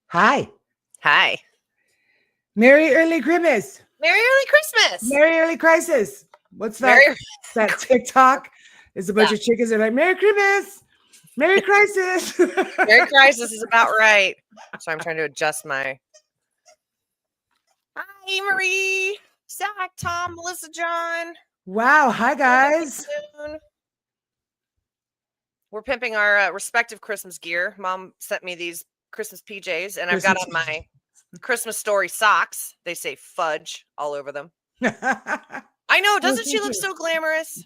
Hi. Hi. Merry early Christmas. Merry early Christmas. Merry early crisis. What's that? Merry That TikTok is a bunch Yeah. of chickens that are like, Merry Christmas. Merry crisis. Merry Crisis is about right. So I'm trying to adjust my. Hi, Marie, Zach, Tom, Melissa, John. Wow. Hi, guys. We're pimping our respective Christmas gear. Mom sent me these Christmas PJs, and I've got on my Christmas Story socks. They say fudge all over them. I know. Doesn't she look so glamorous?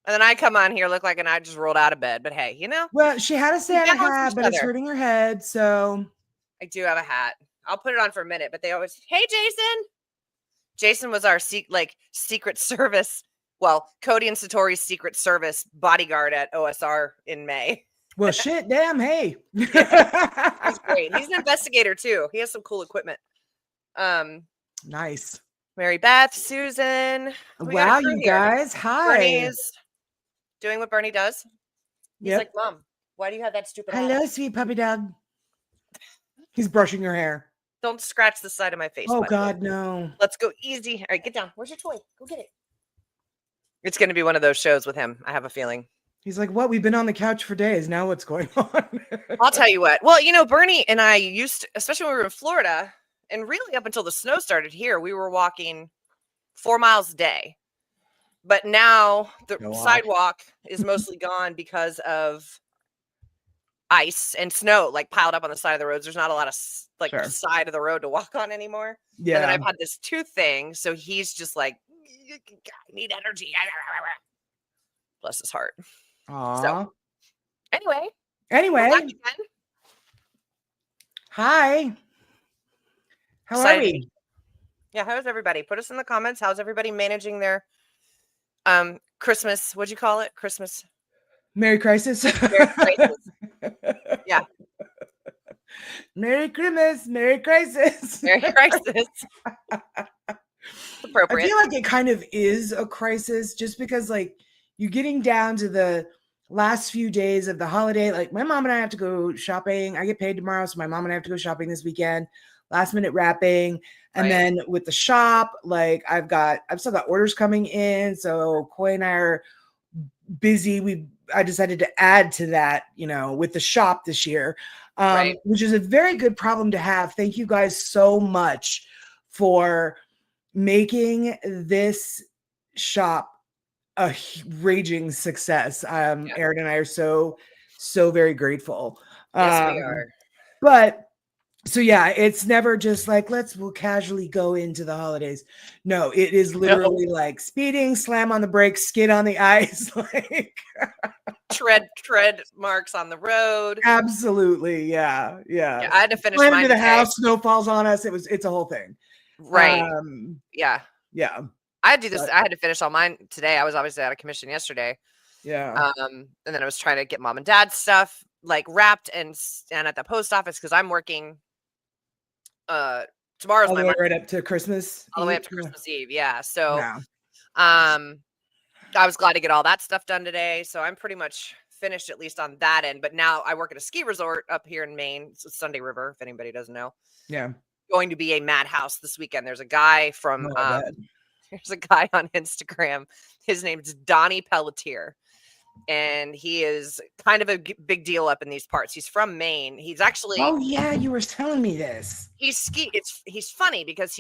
And then I come on here, look like I just rolled out of bed. But hey, you know. Well, she had a Santa balance hat, each but it's other. hurting her head. So I do have a hat. I'll put it on for a minute, but they always, hey, Jason. Jason was our secret service. Well, Cody and Satori's secret service bodyguard at OSR in May. well, shit, damn, hey. He's great. He's an investigator too. He has some cool equipment. Nice. Mary Beth, Susan. Wow, you guys. Hi. Bernie's doing what Bernie does. He's like, Mom, why do you have that stupid hat? Hello, sweet puppy dog. He's brushing your hair. Don't scratch the side of my face. Oh, God, no. Let's go easy. All right, get down. Where's your toy? Go get it. It's going to be one of those shows with him. I have a feeling. He's like, what? We've been on the couch for days. Now what's going on? I'll tell you what. Well, you know, Bernie and I used to, especially when we were in Florida, and really up until the snow started here, we were walking 4 miles a day. But now the sidewalk is mostly gone because of ice and snow like piled up on the side of the roads. There's not a lot of side of the road to walk on anymore. Yeah. And then I've had this tooth thing. So he's just like, I need energy. Bless his heart. Aww. So anyway. Hi. How are we? Yeah, how's everybody? Put us in the comments. How's everybody managing their Christmas? What'd you call it? Christmas. Merry Crisis. Merry Crisis. Yeah. Merry Christmas. Merry Crisis. Merry Crisis. Appropriate. I feel like it kind of is a crisis just because like you're getting down to the last few days of the holiday. Like my mom and I have to go shopping. I get paid tomorrow, so my mom and I have to go shopping this weekend. Last minute wrapping. And then with the shop, like I've still got orders coming in. So Coy and I are busy. I decided to add to that, with the shop this year, which is a very good problem to have. Thank you guys so much for making this shop a raging success. Erin and I are so very grateful. Yes, we are. But so yeah, it's never just like we'll casually go into the holidays. No, it is literally like speeding, slam on the brakes, skid on the ice, like tread marks on the road. Absolutely, yeah. I had to finish mine to the house. Snow falls on us. It's a whole thing. Right. Yeah. I had to do this. I had to finish all mine today. I was obviously out of commission yesterday. Yeah. And then I was trying to get mom and dad's stuff like wrapped and at the post office because I'm working. Tomorrow's all the way right up to Christmas. All the way up to Christmas Eve. Yeah. So, I was glad to get all that stuff done today. So I'm pretty much finished at least on that end. But now I work at a ski resort up here in Maine. It's Sunday River, if anybody doesn't know. Yeah. Going to be a madhouse this weekend. There's a guy from there's a guy on Instagram. His name's Donnie Pelletier. And he is kind of a big deal up in these parts. He's from Maine. He's actually. Oh yeah, you were telling me this. He's funny because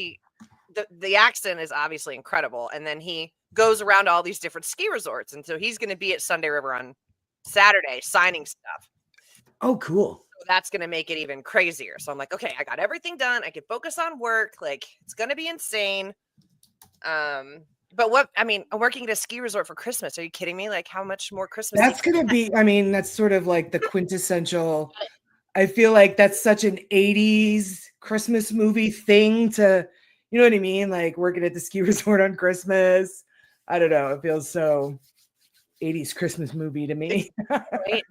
the accent is obviously incredible, and then he goes around to all these different ski resorts, and so he's going to be at Sunday River on Saturday signing stuff. Oh, cool. So that's going to make it even crazier. So I'm like, okay, I got everything done. I can focus on work. Like it's going to be insane. But I'm working at a ski resort for Christmas. Are you kidding me? Like how much more Christmas? That's going to be, that's sort of like the quintessential, I feel like that's such an 80s Christmas movie thing to, you know what I mean? Like working at the ski resort on Christmas. I don't know. It feels so 80s Christmas movie to me. Right.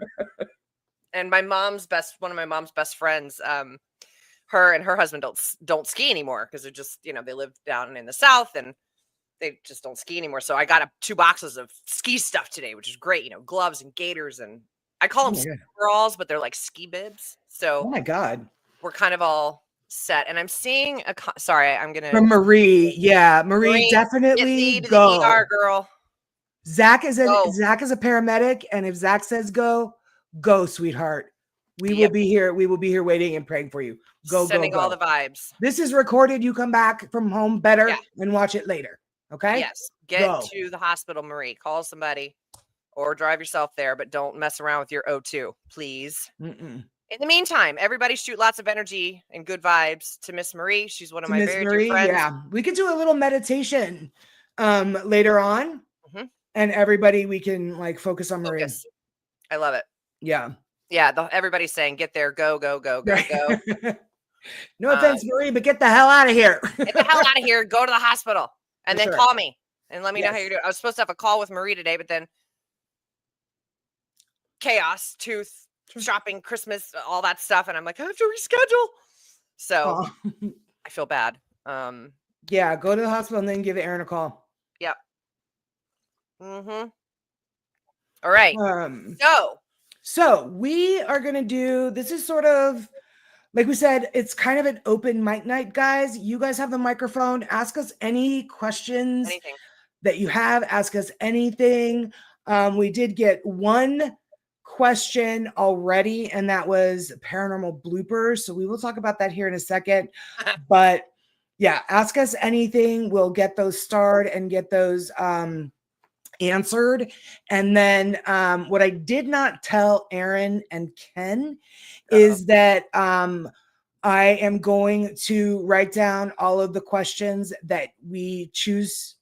And one of my mom's best friends, her and her husband don't ski anymore because they're just, they live down in the South and they just don't ski anymore. So I got 2 boxes of ski stuff today, which is great. Gloves and gaiters and I call Oh them my God. overalls, but they're like ski bibs. Oh So my God. we're kind of all set. And I'm seeing sorry, I'm gonna From Marie. Yeah. Marie, Marie, get definitely thee to the go. ER, girl. Zach is a Go. paramedic. And if Zach says go, sweetheart. We will be here. We will be here waiting and praying for you. Go, Sending go, all go. the vibes. This is recorded. You come back from home better Yeah. and watch it later. Okay. Yes. Get to the hospital, Marie. Call somebody or drive yourself there, but don't mess around with your O2, please. Mm-mm. In the meantime, everybody shoot lots of energy and good vibes to Miss Marie. She's one of my very dear friends. Yeah. We could do a little meditation later on. Mm-hmm. And everybody, we can like focus on Marie. I love it. Yeah. Yeah. Everybody's saying, get there, go, go, go, go, go. No offense, Marie, but get the hell out of here. Get the hell out of here. Go to the hospital and then call me and let me know how you're doing. I was supposed to have a call with Marie today, but then chaos, tooth, shopping, Christmas, all that stuff. And I'm like, I have to reschedule. So I feel bad. Yeah, go to the hospital and then give Erin a call. Yep. Mm-hmm. All right. So we are going to do, this is sort of, like we said, it's kind of an open mic night, guys. You guys have the microphone. Ask us any questions that you have. Ask us anything. We did get one question already, and that was paranormal bloopers. So we will talk about that here in a second. But yeah, ask us anything. We'll get those starred and get those answered. And then what I did not tell Erin and Ken is that I am going to write down all of the questions that we choose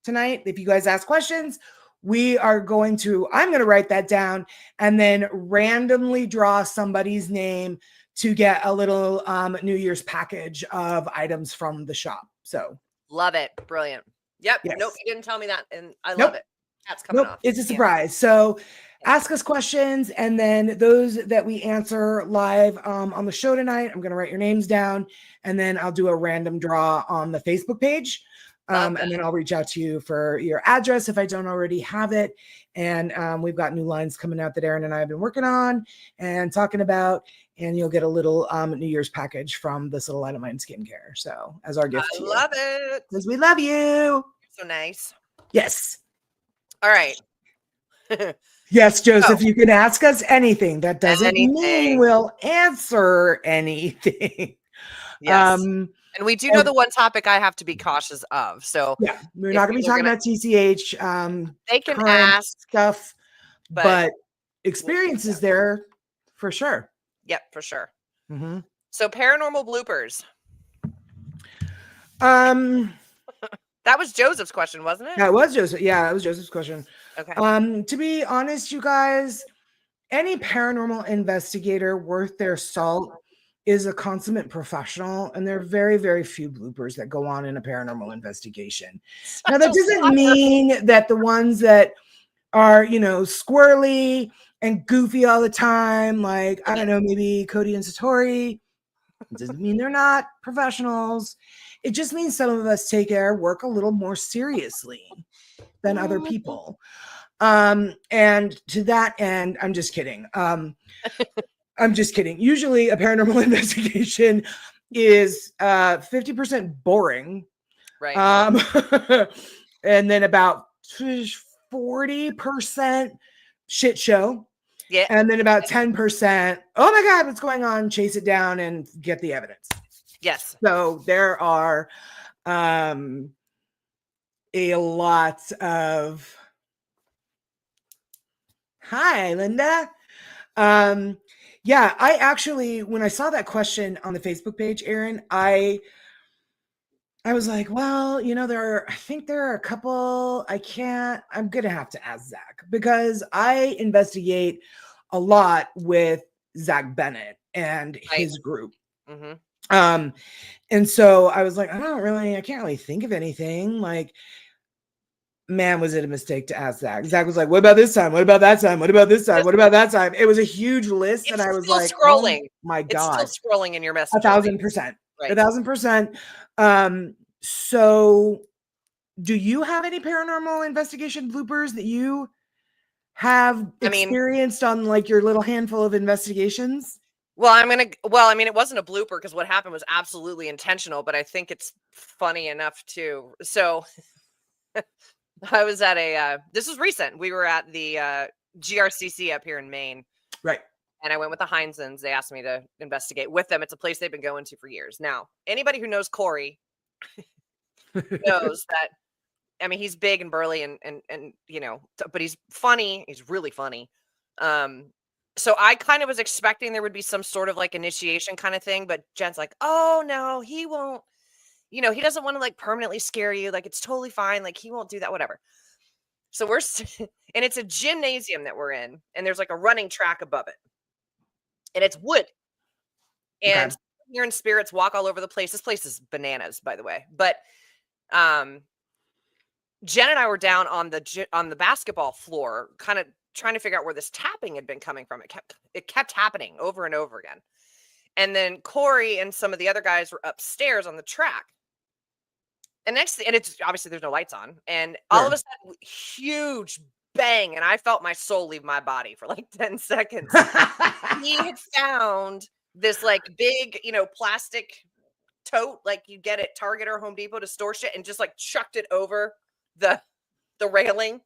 tonight. If you guys ask questions, I'm going to write that down and then randomly draw somebody's name to get a little New Year's package of items from the shop. So love it. Brilliant. Yep. Yes. Nope. You didn't tell me that. And I love it. That's coming off. It's a surprise. So ask us questions, and then those that we answer live on the show tonight, I'm going to write your names down, and then I'll do a random draw on the Facebook page. And then I'll reach out to you for your address if I don't already have it. And we've got new lines coming out that Erin and I have been working on and talking about, and you'll get a little New Year's package from this little Light of Mine skincare. So as our gift to you. I love it. Because we love you. So nice. Yes. All right. Yes, Joseph, you can ask us anything. That doesn't mean we'll answer anything. Yes. And we do know the one topic I have to be cautious of. So yeah, we're not going to be talking about TCH. They can ask stuff, but experience is there for sure. Yep, for sure. Mm-hmm. So paranormal bloopers. That was Joseph's question, wasn't it? That was Joseph. Yeah, that was Joseph's question. Okay. To be honest, you guys, any paranormal investigator worth their salt is a consummate professional, and there are very, very few bloopers that go on in a paranormal investigation. Now, that doesn't mean that the ones that are, squirrely and goofy all the time, like, I don't know, maybe Cody and Satori, it doesn't mean they're not professionals. It just means some of us take our work a little more seriously than other people. And to that end, I'm just kidding. I'm just kidding. Usually a paranormal investigation is 50% boring. Right. And then about 40% shit show. Yeah. And then about 10%, oh my God, what's going on? Chase it down and get the evidence. Yes. So there are a lot of hi, Linda. Yeah, I actually, when I saw that question on the Facebook page, Erin, I was like, well, I think there are a couple, I'm going to have to ask Zach, because I investigate a lot with Zach Bennett and his group. Mm-hmm. And so I was like, I can't really think of anything. Like, man, was it a mistake to ask Zach? Zach was like, what about this time? What about that time? What about this time? What about that time? It was a huge list. And I was like, scrolling. Oh my God. It's still scrolling in your message. 1,000%. 1,000%. So do you have any paranormal investigation bloopers that you have I mean, experienced on like your little handful of investigations? well, I mean, it wasn't a blooper because what happened was absolutely intentional, but I think it's funny enough too. So I was at this was recent. We were at the GRCC up here in Maine. Right. And I went with the Heinzens. They asked me to investigate with them. It's a place they've been going to for years. Now, anybody who knows Corey knows that, I mean, he's big and burly and but he's funny. He's really funny. So I kind of was expecting there would be some sort of like initiation kind of thing, but Jen's like, oh no, he won't, he doesn't want to like permanently scare you. Like, it's totally fine. Like, he won't do that, whatever. So and it's a gymnasium that we're in, and there's like a running track above it, and it's wood. And here in spirits walk all over the place. This place is bananas, by the way. But Jen and I were down on the basketball floor, kind of trying to figure out where this tapping had been coming from. It kept happening over and over again. And then Corey and some of the other guys were upstairs on the track. And it's obviously there's no lights on. And all of a sudden, huge bang. And I felt my soul leave my body for like 10 seconds. He had found this like big, plastic tote like you get at Target or Home Depot to store shit, and just like chucked it over the railing.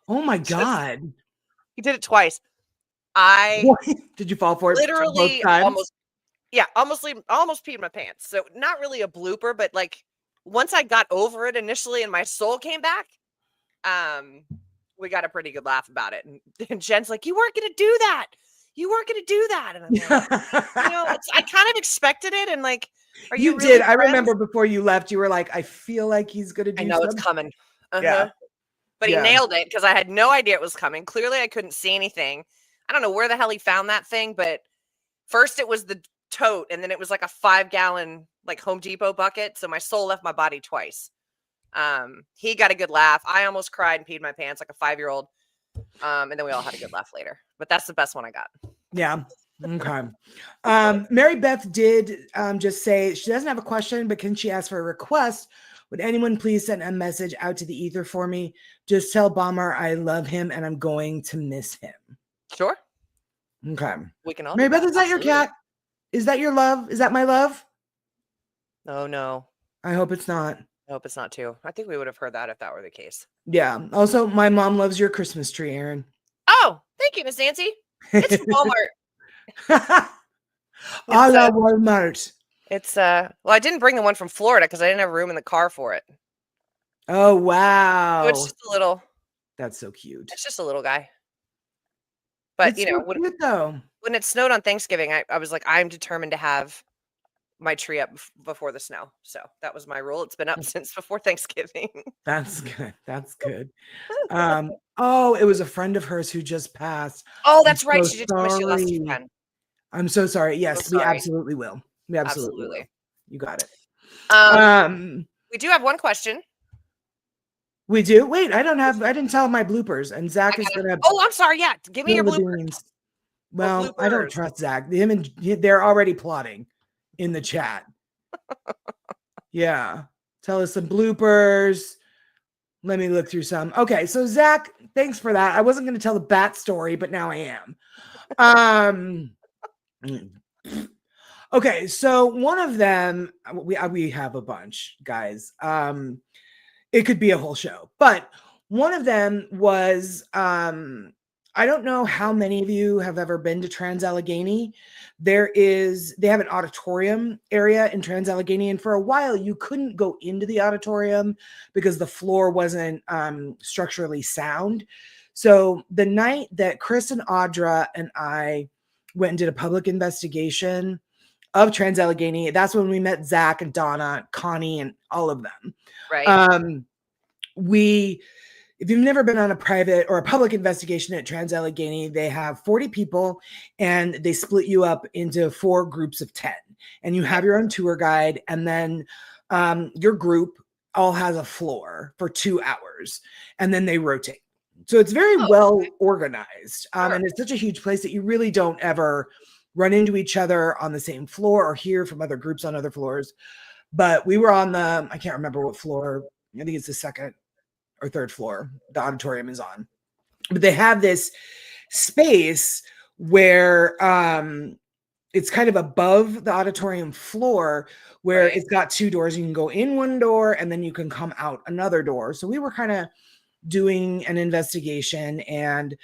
Oh my God. He did it twice. Did you fall for it? Literally almost peed my pants. So not really a blooper, but like once I got over it initially and my soul came back, we got a pretty good laugh about it. And Jen's like, you weren't going to do that. You weren't going to do that. And I'm like, I kind of expected it. And like, are you really did. I remember before you left, you were like, I feel like he's going to do I know something. It's coming. Yeah. But he nailed it because I had no idea it was coming. Clearly, I couldn't see anything. I don't know where the hell he found that thing, but first it was the tote, and then it was like a 5-gallon like Home Depot bucket. So my soul left my body twice. He got a good laugh. I almost cried and peed my pants like a 5-year-old. And then we all had a good laugh later. But that's the best one I got. Yeah. Okay. Mary Beth did just say she doesn't have a question, but can she ask for a request? Would anyone please send a message out to the ether for me? Just tell Bomber I love him and I'm going to miss him. Sure. Okay. We can all. Mary Beth, is that your cat? Is that your love? Is that my love? Oh no. I hope it's not. I hope it's not too. I think we would have heard that if that were the case. Yeah. Also, my mom loves your Christmas tree, Erin. Oh, thank you, Miss Nancy. It's from Walmart. I love Walmart. It's well, I didn't bring the one from Florida because I didn't have room in the car for it. Oh wow. So it's just a little. That's so cute. It's just a little guy. But it's so cute, when it snowed on Thanksgiving, I was like, I'm determined to have my tree up before the snow. So that was my rule. It's been up since before Thanksgiving. That's good. That's good. Oh, it was a friend of hers who just passed. Oh, that's right. She did tell me she lost a friend. I'm so sorry. Yes, we absolutely will. We absolutely will. You got it. We do have one question. We do? Wait, I didn't tell my bloopers, and Zach is gonna. Oh, I'm sorry. Yeah, give me your bloopers. Well, I don't trust Zach. They're already plotting in the chat. Yeah, tell us some bloopers. Let me look through some. Okay, so Zach, thanks for that. I wasn't going to tell the bat story, but now I am. Okay, so one of them, we have a bunch, guys. It could be a whole show, but one of them was, I don't know how many of you have ever been to Trans-Allegheny. They have an auditorium area in Trans-Allegheny, and for a while you couldn't go into the auditorium because the floor wasn't structurally sound. So the night that Chris and Audra and I went and did a public investigation of Trans-Allegheny, that's when we met Zach and Donna, Connie, and all of them. Right. If you've never been on a private or a public investigation at Trans-Allegheny, they have 40 people and they split you up into 4 groups of 10. And you have your own tour guide, and then your group all has a floor for 2 hours, and then they rotate. So it's very well organized. And it's such a huge place that you really don't ever run into each other on the same floor or hear from other groups on other floors. But we were on I can't remember what floor. I think it's the second or third floor the auditorium is on. But they have this space where it's kind of above the auditorium floor, where Right. it's got 2 doors. You can go in one door and then you can come out another door. So we were kind of doing an investigation, and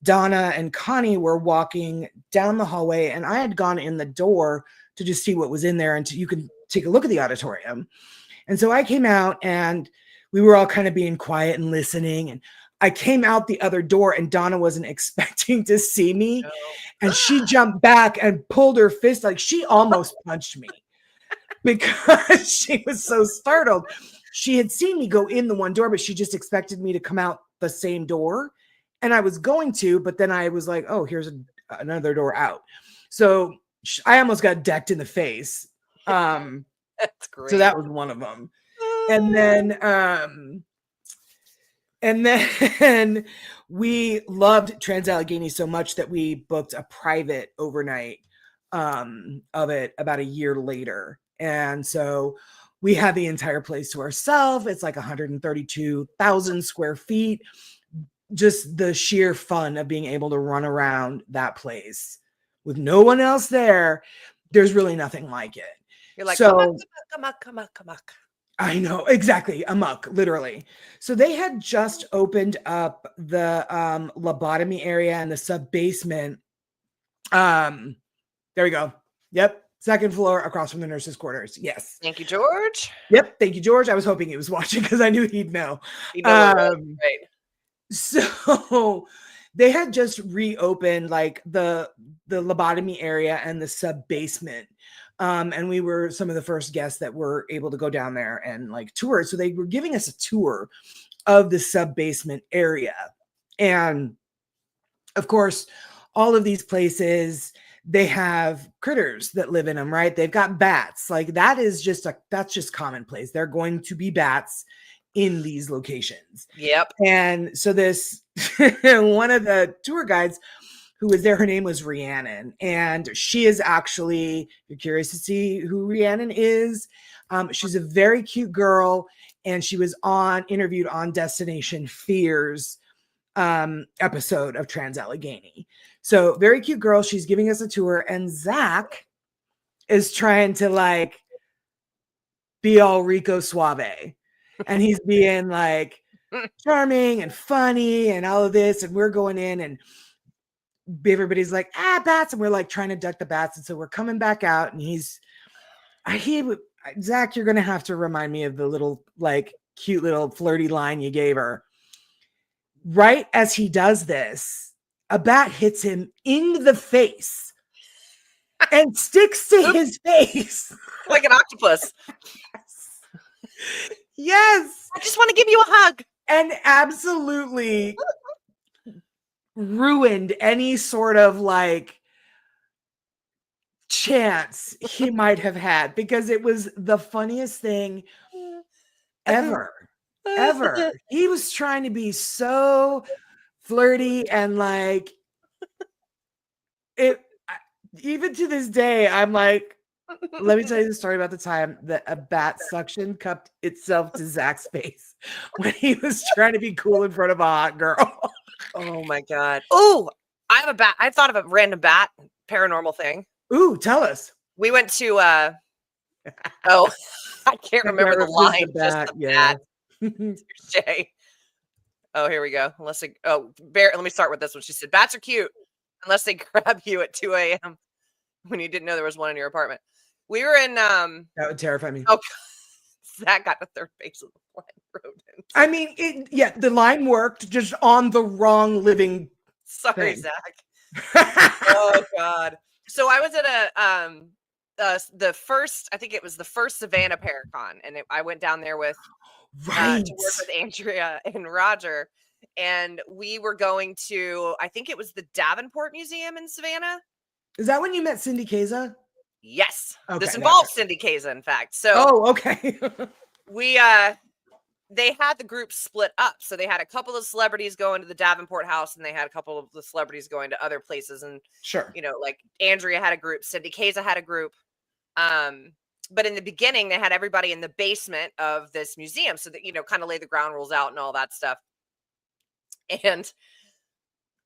Donna and Connie were walking down the hallway, and I had gone in the door to just see what was in there and you can take a look at the auditorium. And so I came out, and we were all kind of being quiet and listening. And I came out the other door, and Donna wasn't expecting to see me. No. And she jumped back and pulled her fist, like she almost punched me because she was so startled. She had seen me go in the one door, but she just expected me to come out the same door. And I was going to, but then I was like, oh, here's another door out. So I almost got decked in the face. That's great. So that was one of them. And then we loved Trans-Allegheny so much that we booked a private overnight of it about a year later. And so we had the entire place to ourselves. It's like 132,000 square feet. Just the sheer fun of being able to run around that place with no one else there. There's really nothing like it. You're like, so, come on. I know, exactly, amok, literally. So they had just opened up the lobotomy area and the sub-basement. There we go. Yep, second floor across from the nurses' quarters. Yes. Thank you, George. Yep, thank you, George. I was hoping he was watching because I knew he'd know. He'd know right. So they had just reopened like the lobotomy area and the sub-basement. And we were some of the first guests that were able to go down there and like tour it. So they were giving us a tour of the sub-basement area. And of course, all of these places, they have critters that live in them, right? They've got bats. Like that's just commonplace. They're going to be bats in these locations. Yep. And so this one of the tour guides who was there, her name was Rhiannon, and she is actually, if you're curious to see who Rhiannon is, she's a very cute girl, and she was interviewed on Destination Fears episode of Trans-Allegheny. So very cute girl. She's giving us a tour, and Zach is trying to like be all Rico Suave, and he's being like charming and funny and all of this, and we're going in and everybody's like, bats, and we're like trying to duck the bats. And so we're coming back out, and Zach, you're gonna have to remind me of the little like cute little flirty line you gave her. Right as he does this, a bat hits him in the face and sticks to his face like an octopus. Yes. I just want to give you a hug. And absolutely ruined any sort of like chance he might have had, because it was the funniest thing ever. He was trying to be so flirty, and like it, even to this day, I'm like, let me tell you the story about the time that a bat suction cupped itself to Zach's face when he was trying to be cool in front of a hot girl. Oh my God. Oh, I have a bat. I thought of a random bat paranormal thing. Ooh, tell us. We went to, I can't remember the line. Just the bat. Jay. Oh, here we go. Let me start with this one. She said, bats are cute unless they grab you at 2 a.m. when you didn't know there was one in your apartment. We were in, that would terrify me. Oh, Zach got to third base of the flying rodent. I mean, the line worked, just on the wrong living. Sorry, thing. Zach. Oh God. So I was at the first Savannah Paracon, and I went down there with to work with Andrea and Roger, and we were going to, I think it was the Davenport Museum in Savannah. Is that when you met Cindy Kaza? Yes. Okay, this involves Cindy Kaza, in fact. So okay. They had the group split up. So they had a couple of celebrities going to the Davenport house, and they had a couple of the celebrities going to other places. And sure, like Andrea had a group, Cindy Kaza had a group. But in the beginning, they had everybody in the basement of this museum, so that, kind of lay the ground rules out and all that stuff. And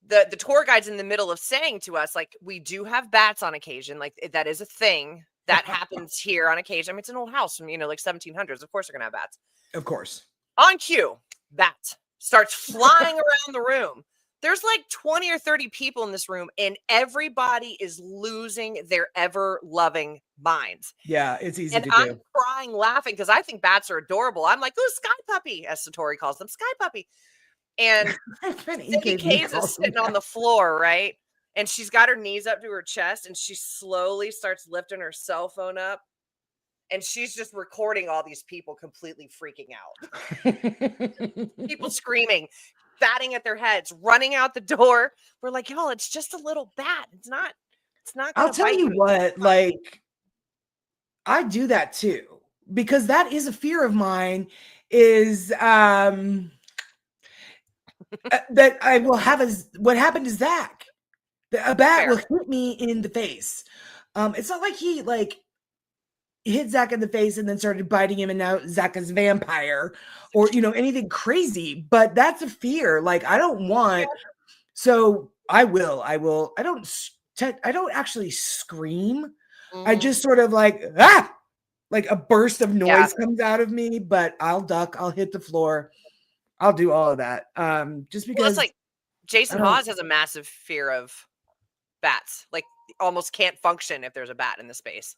the tour guide's in the middle of saying to us, like, we do have bats on occasion. Like, that is a thing that happens here on occasion. I mean, it's an old house from, like 1700s. Of course they're going to have bats. Of course. On cue, bat starts flying around the room. There's like 20 or 30 people in this room, and everybody is losing their ever-loving minds. Yeah, it's easy to do. And I'm crying, laughing, because I think bats are adorable. I'm like, "Ooh, Sky Puppy," as Satori calls them, Sky Puppy. And Cindy Kays is sitting on the floor, right? And she's got her knees up to her chest, and she slowly starts lifting her cell phone up. And she's just recording all these people completely freaking out. People screaming, batting at their heads, running out the door. We're like, y'all, it's just a little bat. It's not I'll tell you what, like, I do that too, because that is a fear of mine, is that I will have what happened to Zach. A bat will hit me in the face. It's not like he hit Zach in the face and then started biting him, and now Zach is a vampire, or anything crazy. But that's a fear. Like, I don't want. So I will. I don't actually scream. I just sort of like a burst of noise comes out of me. But I'll duck. I'll hit the floor. I'll do all of that. Just because. Well, it's like Jason Hawes has a massive fear of bats. Like, almost can't function if there's a bat in the space.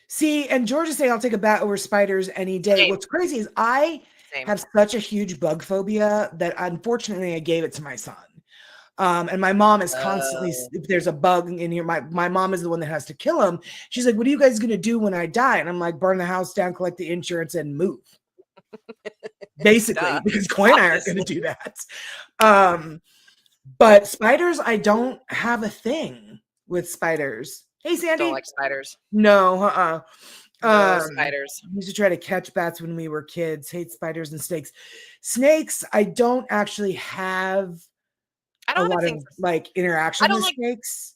See, and George is saying I'll take a bat over spiders any day. Same. What's crazy is I have such a huge bug phobia that unfortunately I gave it to my son. And my mom is constantly, if there's a bug in here, my mom is the one that has to kill him. She's like, "What are you guys going to do when I die?" And I'm like, "Burn the house down, collect the insurance, and move." Basically, because Coy and I aren't going to do that. But spiders, I don't have a thing with spiders. Hey, Sandy. Don't like spiders. No, no spiders. We used to try to catch bats when we were kids. Hate spiders and snakes. Snakes, I don't actually have a lot of interaction with snakes.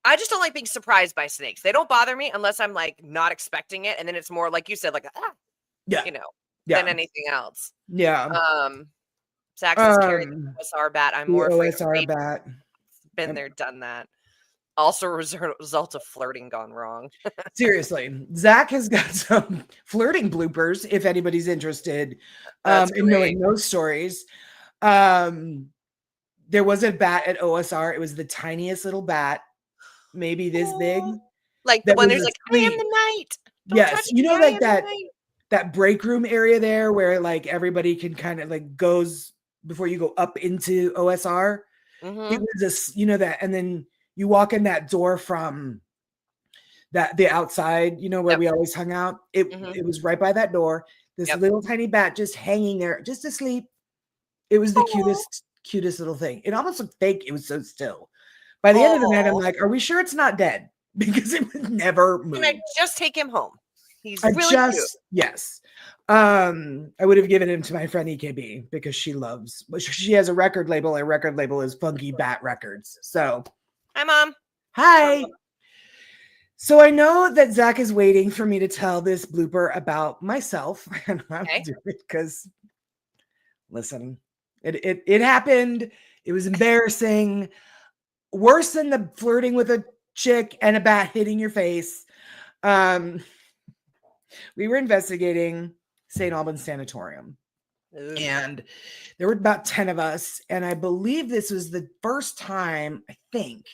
I just don't like being surprised by snakes. They don't bother me unless I'm like not expecting it, and then it's more like you said, like than anything else. Yeah. Zach is carrying the OSR bat. I'm more afraid of OSR bat. Been there, done that. Also, result of flirting gone wrong. Seriously, Zach has got some flirting bloopers. If anybody's interested in knowing those stories, there was a bat at OSR. It was the tiniest little bat, maybe this big. Like the one who's like, "I am the night." Yes, like that break room area there where like everybody can kind of like goes before you go up into OSR. Mm-hmm. It was this, that, and then you walk in that door from the outside, where we always hung out. It was right by that door. This little tiny bat just hanging there, just asleep. It was the cutest little thing. It almost looked fake. It was so still. By the end of the night, I'm like, "Are we sure it's not dead?" Because it would never move. Can I just take him home? He's really cute. Yes. I would have given him to my friend EKB because she has a record label. Her record label is Funky Bat Records. So. Hi, Mom. Hi. So I know that Zach is waiting for me to tell this blooper about myself. And I'm doing it because, listen, it happened. It was embarrassing. Worse than the flirting with a chick and a bat hitting your face. We were investigating St. Albans Sanatorium. And there were about 10 of us. And I believe this was the first time, I think,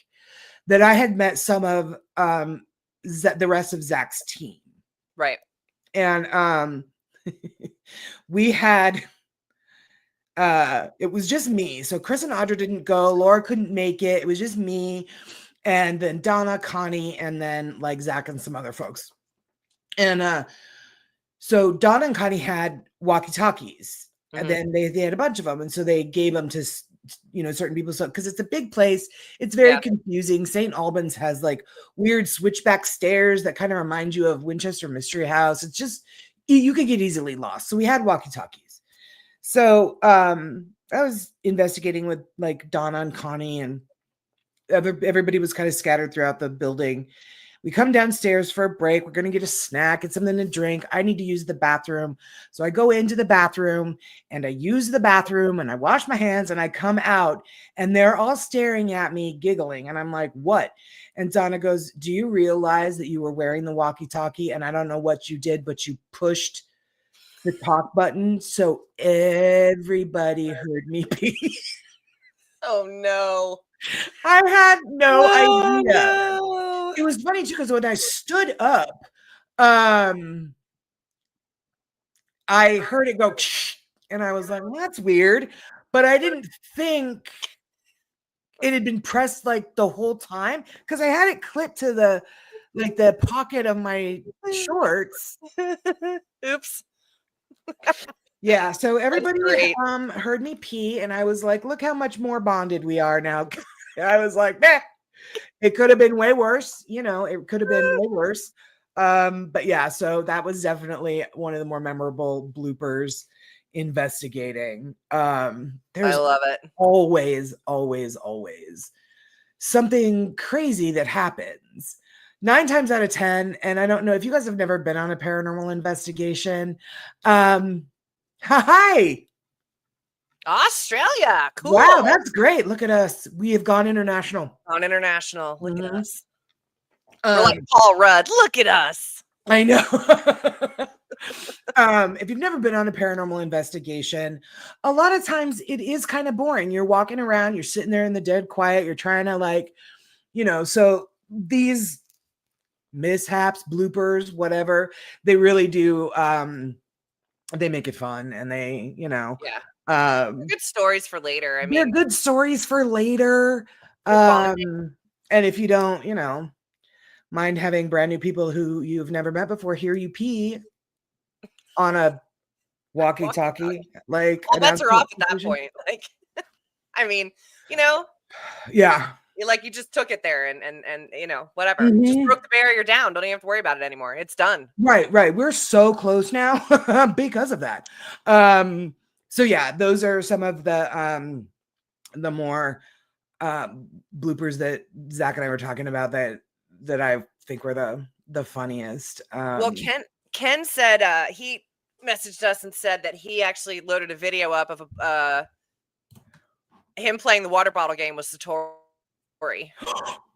that I had met some of the rest of Zach's team. Right. And we had, it was just me. So Chris and Audra didn't go. Laura couldn't make it. It was just me. And then Donna, Connie, and then like Zach and some other folks. And so Donna and Connie had walkie-talkies. And then they had a bunch of them. And so they gave them to, certain people. So, because it's a big place, it's very confusing. St. Albans has like weird switchback stairs that kind of remind you of Winchester Mystery House. It's just, you could get easily lost. So we had walkie-talkies. So I was investigating with like Donna and Connie, and everybody was kind of scattered throughout the building. We come downstairs for a break. We're going to get a snack, get something to drink. I need to use the bathroom. So I go into the bathroom and I use the bathroom and I wash my hands and I come out and they're all staring at me, giggling. And I'm like, what? And Donna goes, do you realize that you were wearing the walkie-talkie and I don't know what you did, but you pushed the talk button so everybody heard me pee? Oh no. I had no idea. No. It was funny too, because when I stood up, I heard it go, and I was like, well, that's weird. But I didn't think it had been pressed like the whole time because I had it clipped to the pocket of my shorts. Oops. Yeah, so everybody heard me pee, and I was like, look how much more bonded we are now. I was like, nah, it could have been way worse, it could have been way worse. But yeah, so that was definitely one of the more memorable bloopers investigating. There's I love it. always something crazy that happens 9 times out of 10. And I don't know if you guys have never been on a paranormal investigation. Hi. Australia. Cool. Wow, that's great. Look at us. We have gone international. On international. Look at us. We're like Paul Rudd. Look at us. I know. If you've never been on a paranormal investigation, a lot of times it is kind of boring. You're walking around, you're sitting there in the dead quiet, you're trying to so these mishaps, bloopers, whatever, they really do they make it fun and they, good stories for later. I mean, they're good stories for later. And if you don't, mind having brand new people who you've never met before hear you pee on a walkie-talkie, all bets are off at that point. Like, I mean, yeah. You just took it there and whatever. Just broke the barrier down. Don't even have to worry about it anymore. It's done. Right. We're so close now because of that. So yeah, those are some of the more bloopers that Zach and I were talking about that I think were the funniest. Well, Ken said he messaged us and said that he actually loaded a video up of him playing the water bottle game with Satori.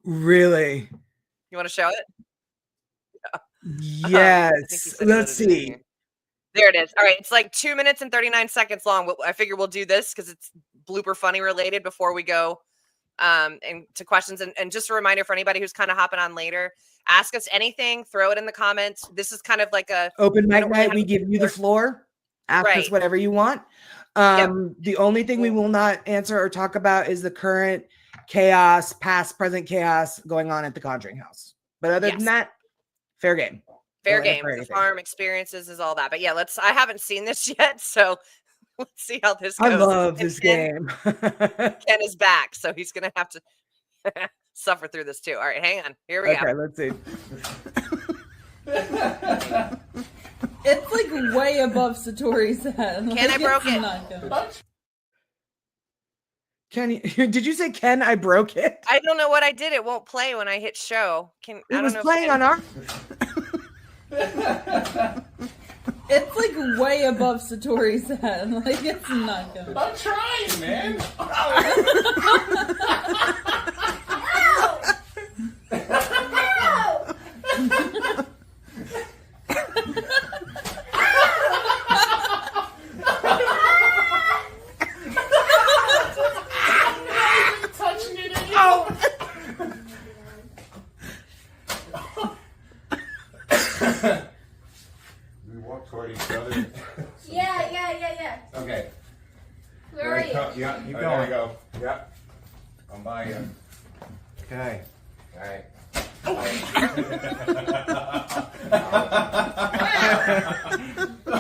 Really? You want to show it? Yeah. Yes. Let's see. There it is. All right. It's like 2 minutes and 39 seconds long. I figure we'll do this because it's blooper funny related before we go into questions. And just a reminder for anybody who's kind of hopping on later, ask us anything, throw it in the comments. This is kind of like a open mic night. We give you the floor. Ask us whatever you want. The only thing we will not answer or talk about is the current chaos, past, present chaos going on at the Conjuring House. But other than that, fair game. Fair game. The farm experiences is all that. But yeah, I haven't seen this yet, so let's see how this goes. I love this game. Ken is back, so he's gonna have to suffer through this too. All right, hang on. Here we go. Okay, let's see. It's like way above Satori's head. Ken, I broke it. Ken, did you say Ken? I broke it. I don't know what I did. It won't play when I hit show. It was playing on our. It's like way above Satori's head. Like it's not good. I'm trying, man. We walk toward each other. Yeah. Okay. Where are you? Yeah, you there we go. Yeah. I'm by you. Okay. All right.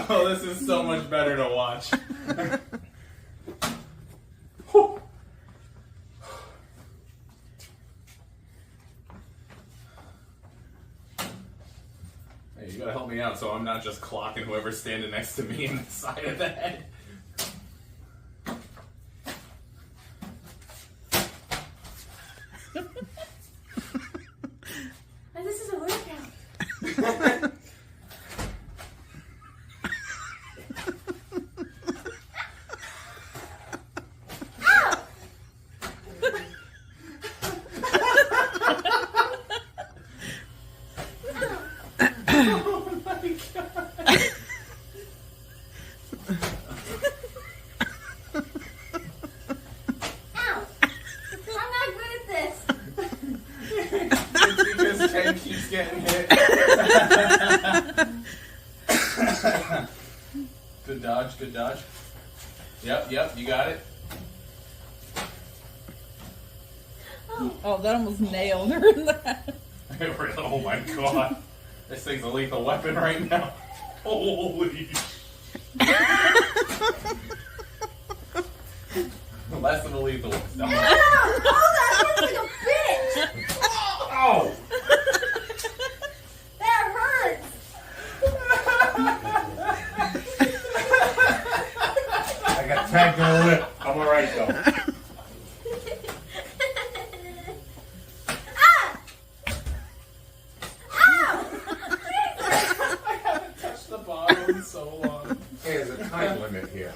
Oh, this is so much better to watch. Hey, you gotta help me out so I'm not just clocking whoever's standing next to me in the side of the head. This is a Keeps getting hit. Good dodge, good dodge. Yep, you got it. Oh, that almost nailed her in that. Oh my god. This thing's a lethal weapon right now. Holy. Less than a lethal weapon. Oh, that hurts like a bitch. Oh! That hurts. I got tagged in the lip. I'm alright though. Ah! Ow! I haven't touched the bottle in so long. Hey, there's a time limit here.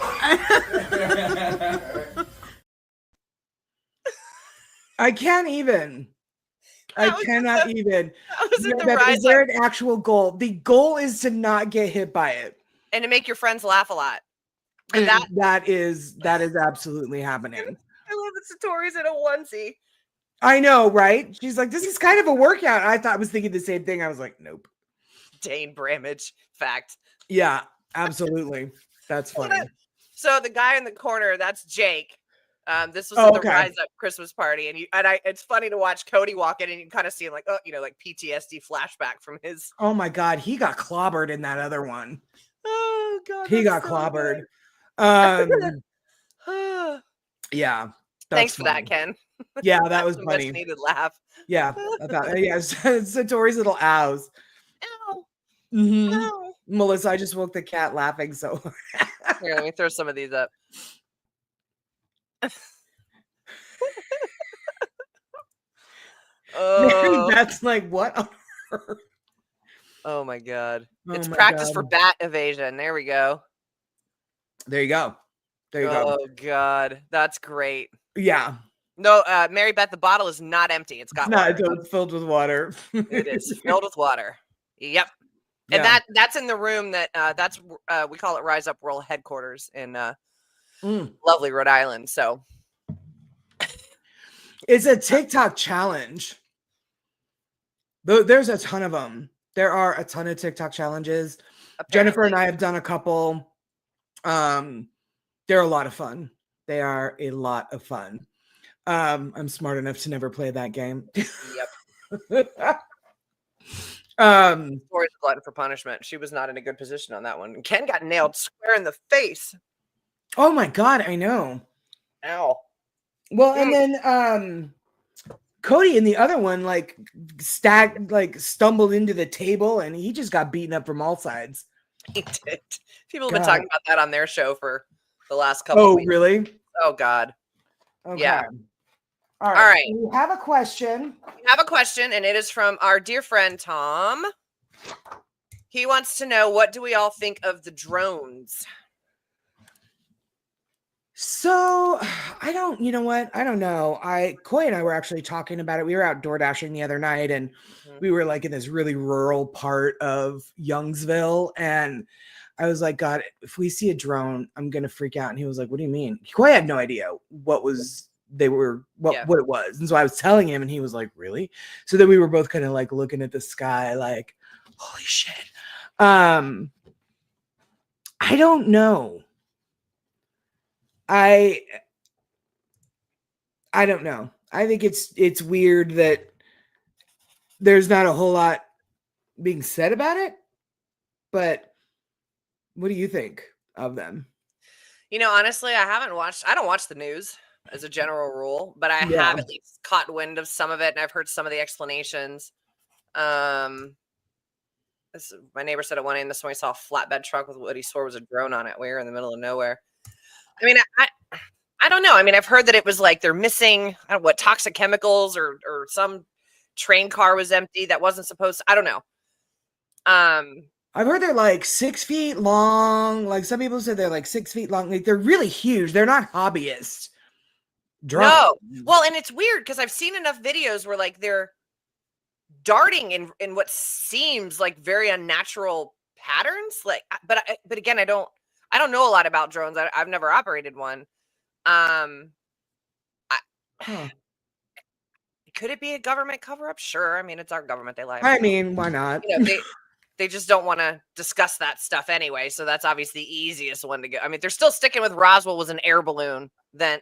I can't even. I cannot even. That was in the Beth, rise is there up. an actual goal? The goal is to not get hit by it. And to make your friends laugh a lot. And And that is absolutely happening. I love that Satori's in a onesie. I know, right? She's like, this is kind of a workout. I was thinking the same thing. I was like, nope. Dane Bramage fact. Yeah, absolutely. That's funny. So the guy in the corner, that's Jake. This was Oh, at the okay. Rise Up Christmas party, and it's funny to watch Cody walk in, and you kind of see him like, oh, like PTSD flashback from his. Oh my God, he got clobbered in that other one. Oh God, He got that's so clobbered. good. Yeah. Thanks for funny. that, Ken. Yeah, that was The funny. much needed laugh. Yeah, I thought, yeah, Satori's little ows. Ow, Mhm. ow. Melissa, I just woke the cat laughing so hard. Here, let me throw some of these up. Oh, That's like, what on earth? oh my God. Oh It's my practice for God. bat evasion. There we go. There you go. There you go. Oh God, that's great. Yeah. No, Mary Beth, the bottle is not empty. It's got It's not, water. it's filled with water. It is filled with water. Yep. And Yeah. that's in the room that that's we call it Rise Up World headquarters in Mm. lovely Rhode Island. So It's a TikTok challenge. There's a ton of them. There are a ton of TikTok challenges. Jennifer and I have done a couple. They're a lot of fun. They are a lot of fun. I'm smart enough to never play that game. yep. Tori's a glutton for punishment. She was not in a good position on that one. Ken got nailed square in the face. Oh my God, I know. Ow. Well, and then Cody in the other one stumbled into the table and he just got beaten up from all sides. He did. People have been talking about that on their show for the last couple Oh, of weeks. really? Oh God. Okay. Yeah. All right. right. We have a question. We have a question, and it is from our dear friend Tom. He wants to know, what do we all think of the drones? So you know what? I don't know. Coy and I were actually talking about it. We were out door dashing the other night and we were like in this really rural part of Youngsville. And I was like, God, if we see a drone, I'm going to freak out. And he was like, what do you mean? Coy had no idea what it was. And so I was telling him and he was like, really? So then we were both kind of like looking at the sky, like, holy shit. I don't know. I don't know. I think it's weird that there's not a whole lot being said about it, but what do you think of them? Honestly, I don't watch the news as a general rule, but I have at least caught wind of some of it, and I've heard some of the explanations. My neighbor said at 1 a.m. this morning he saw a flatbed truck with what he swore was a drone on it. We were in the middle of nowhere. I mean, I don't know. I mean, I've heard that it was like they're missing toxic chemicals or some train car was empty that wasn't supposed to. I don't know. I've heard they're like 6 feet long. Like some people said they're like 6 feet long. Like they're really huge. They're not hobbyist drones. No. Well, and it's weird because I've seen enough videos where like they're darting in what seems like very unnatural patterns. Like, but again, I don't know a lot about drones. I've never operated one. It could it be a government cover-up? Sure. I mean, it's our government. They lie. I mean, why not? You know, they just don't want to discuss that stuff anyway. So that's obviously the easiest one to go. I mean, they're still sticking with Roswell was an air balloon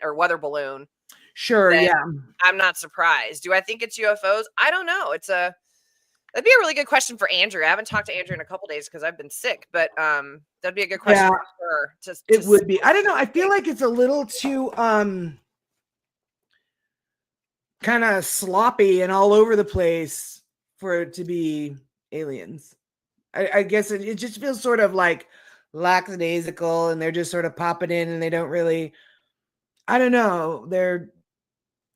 or weather balloon. Sure, Then yeah. I'm not surprised. Do I think it's UFOs? I don't know. That'd be a really good question for Andrew. I haven't talked to Andrew in a couple days because I've been sick, but that'd be a good question for her. It would be. I don't know. I feel like it's a little too kind of sloppy and all over the place for it to be aliens. I guess it just feels sort of like lackadaisical, and they're just sort of popping in, and they don't really. I don't know.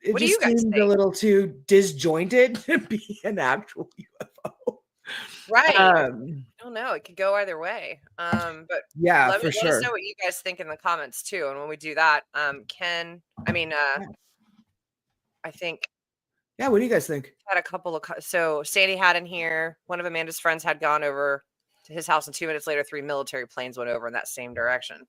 It What do just you guys seems a think? little too disjointed to be an actual UFO. Right. I don't know. It could go either way. But yeah, let for us sure. know what you guys think in the comments too. And when we do that, I think Yeah, what do you guys think? had a couple of so Sandy had in here. One of Amanda's friends had gone over to his house, and 2 minutes later, 3 military planes went over in that same direction.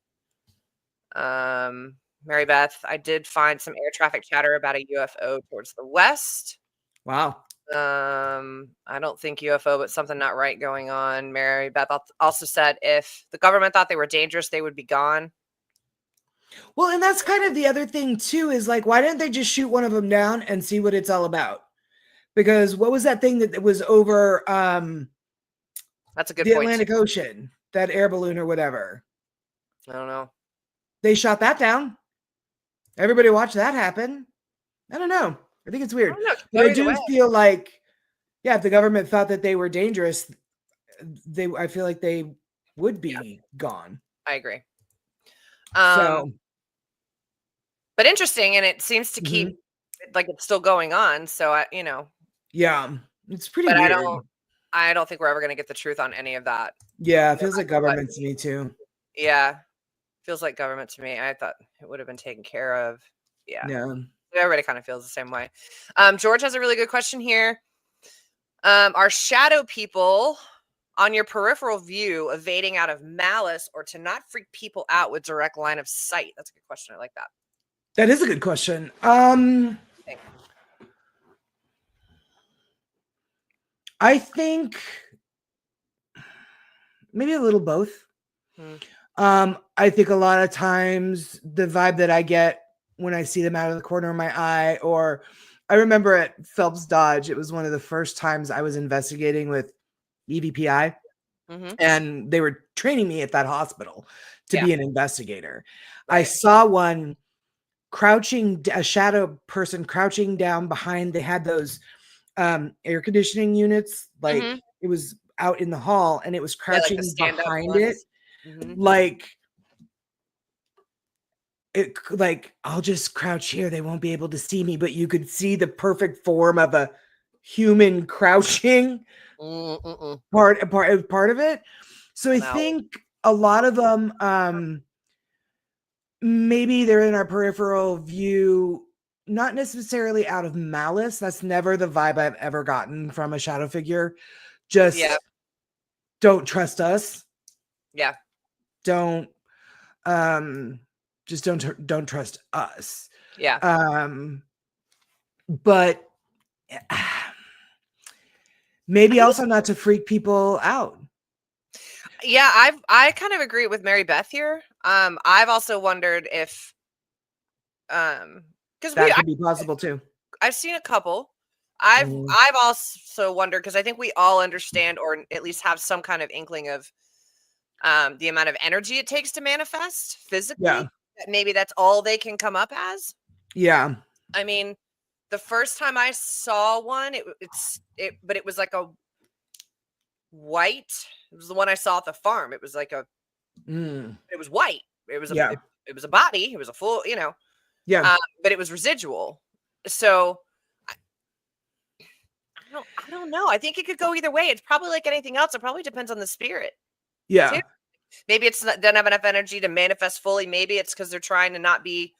Mary Beth, I did find some air traffic chatter about a UFO towards the west. Wow. I don't think UFO, but something not right going on. Mary Beth also said if the government thought they were dangerous, they would be gone. Well, and that's kind of the other thing too, is like, why didn't they just shoot one of them down and see what it's all about? Because what was that thing that was over That's a good the point. Atlantic Ocean, that air balloon or whatever? I don't know. They shot that down. Everybody watched that happen. I don't know. I think it's weird. But I do feel like, yeah, if the government thought that they were dangerous, I feel like they would be gone. I agree. So, but interesting, and it seems to keep like it's still going on. So yeah, it's pretty weird. I don't think we're ever going to get the truth on any of that. Yeah, it feels like government to me too. Yeah, feels like government to me. I thought it would have been taken care of. Yeah. Everybody kind of feels the same way. George has a really good question here. Are shadow people on your peripheral view evading out of malice or to not freak people out with direct line of sight? That's a good question. I like that. That is a good question. I think maybe a little both. I think a lot of times the vibe that I get when I see them out of the corner of my eye, or I remember at Phelps Dodge, it was one of the first times I was investigating with EVPI, and they were training me at that hospital to be an investigator. Right. I saw one a shadow person crouching down behind. They had those air conditioning units, like it was out in the hall, and it was crouching behind it. Like I'll just crouch here, they won't be able to see me, but you could see the perfect form of a human crouching part of it. So I think a lot of them maybe they're in our peripheral view, not necessarily out of malice. That's never the vibe I've ever gotten from a shadow figure. Just don't trust us. Yeah. Don't just don't trust us. Yeah. But maybe also not to freak people out. Yeah, I kind of agree with Mary Beth here. I've also wondered if because that could be possible too. I've seen a couple. I've also wondered, because I think we all understand, or at least have some kind of inkling of the amount of energy it takes to manifest physically. Yeah. Maybe that's all they can come up as. Yeah. I mean, the first time I saw one, but it was like a white. It was the one I saw at the farm. It was like it was white. It was it was a body. It was a full, but it was residual. So I don't know. I think it could go either way. It's probably like anything else. It probably depends on the spirit. Yeah. Too. Maybe it's doesn't have enough energy to manifest fully. Maybe it's because they're trying to not be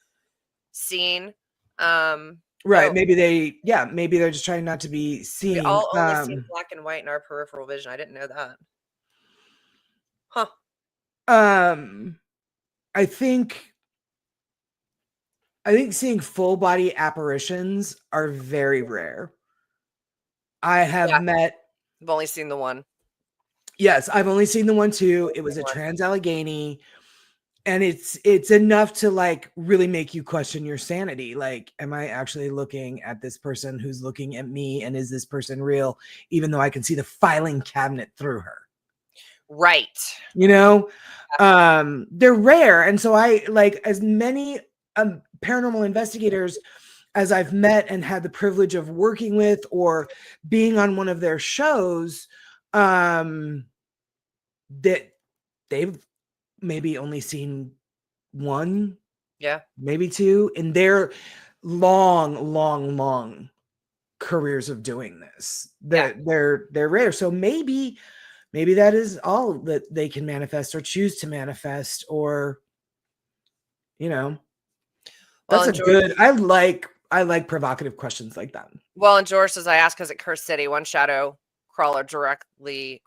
seen. Right. Maybe they're just trying not to be seen. We all only see black and white in our peripheral vision. I didn't know that. Huh. I think I think seeing full body apparitions are very rare. I have met. I've only seen the one. Yes, I've only seen the one too. It was a trans Allegheny. And it's enough to like really make you question your sanity. Like, am I actually looking at this person who's looking at me? And is this person real? Even though I can see the filing cabinet through her. Right. You know, they're rare. And so I like as many paranormal investigators as I've met and had the privilege of working with or being on one of their shows, that they've maybe only seen one, maybe two in their long careers of doing this. They're rare. So maybe that is all that they can manifest or choose to manifest, or that's good. I like provocative questions like that. Well, and George says, I asked because at Curse City, one shadow crawled directly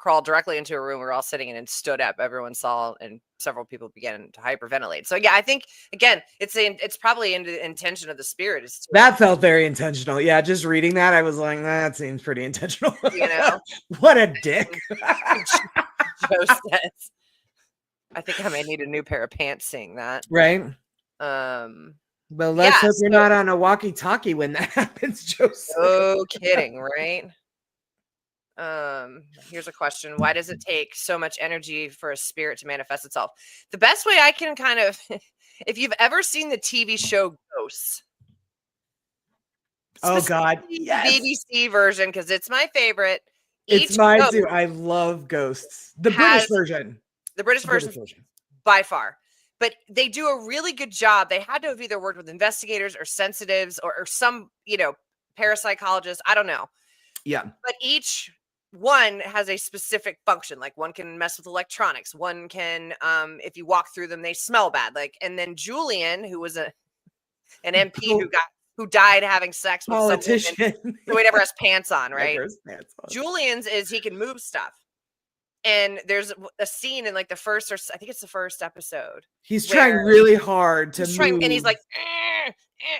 into a room we were all sitting in and stood up. Everyone saw, and several people began to hyperventilate. So yeah, I think again, it's probably in the intention of the spirit. That felt very intentional. Yeah, just reading that, I was like, that seems pretty intentional. What a dick. Joe says, I think I may need a new pair of pants seeing that. Right. Well, let's hope you're not on a walkie-talkie when that happens, Joe. No kidding, right? Here's a question. Why does it take so much energy for a spirit to manifest itself? The best way I can kind of, if you've ever seen the TV show Ghosts. Oh God. Yes. BBC version, because it's my favorite. It's mine too. I love Ghosts. The British version. The British version by far. But they do a really good job. They had to have either worked with investigators or sensitives or some, parapsychologists. I don't know. Yeah. But each one has a specific function. Like one can mess with electronics. One can, if you walk through them, they smell bad. Like, and then Julian, who was an MP who died having sex with politician who never has pants on, right? Julian's is he can move stuff. And there's a scene in like the first, or I think it's the first episode. He's trying really hard to move. And he's like,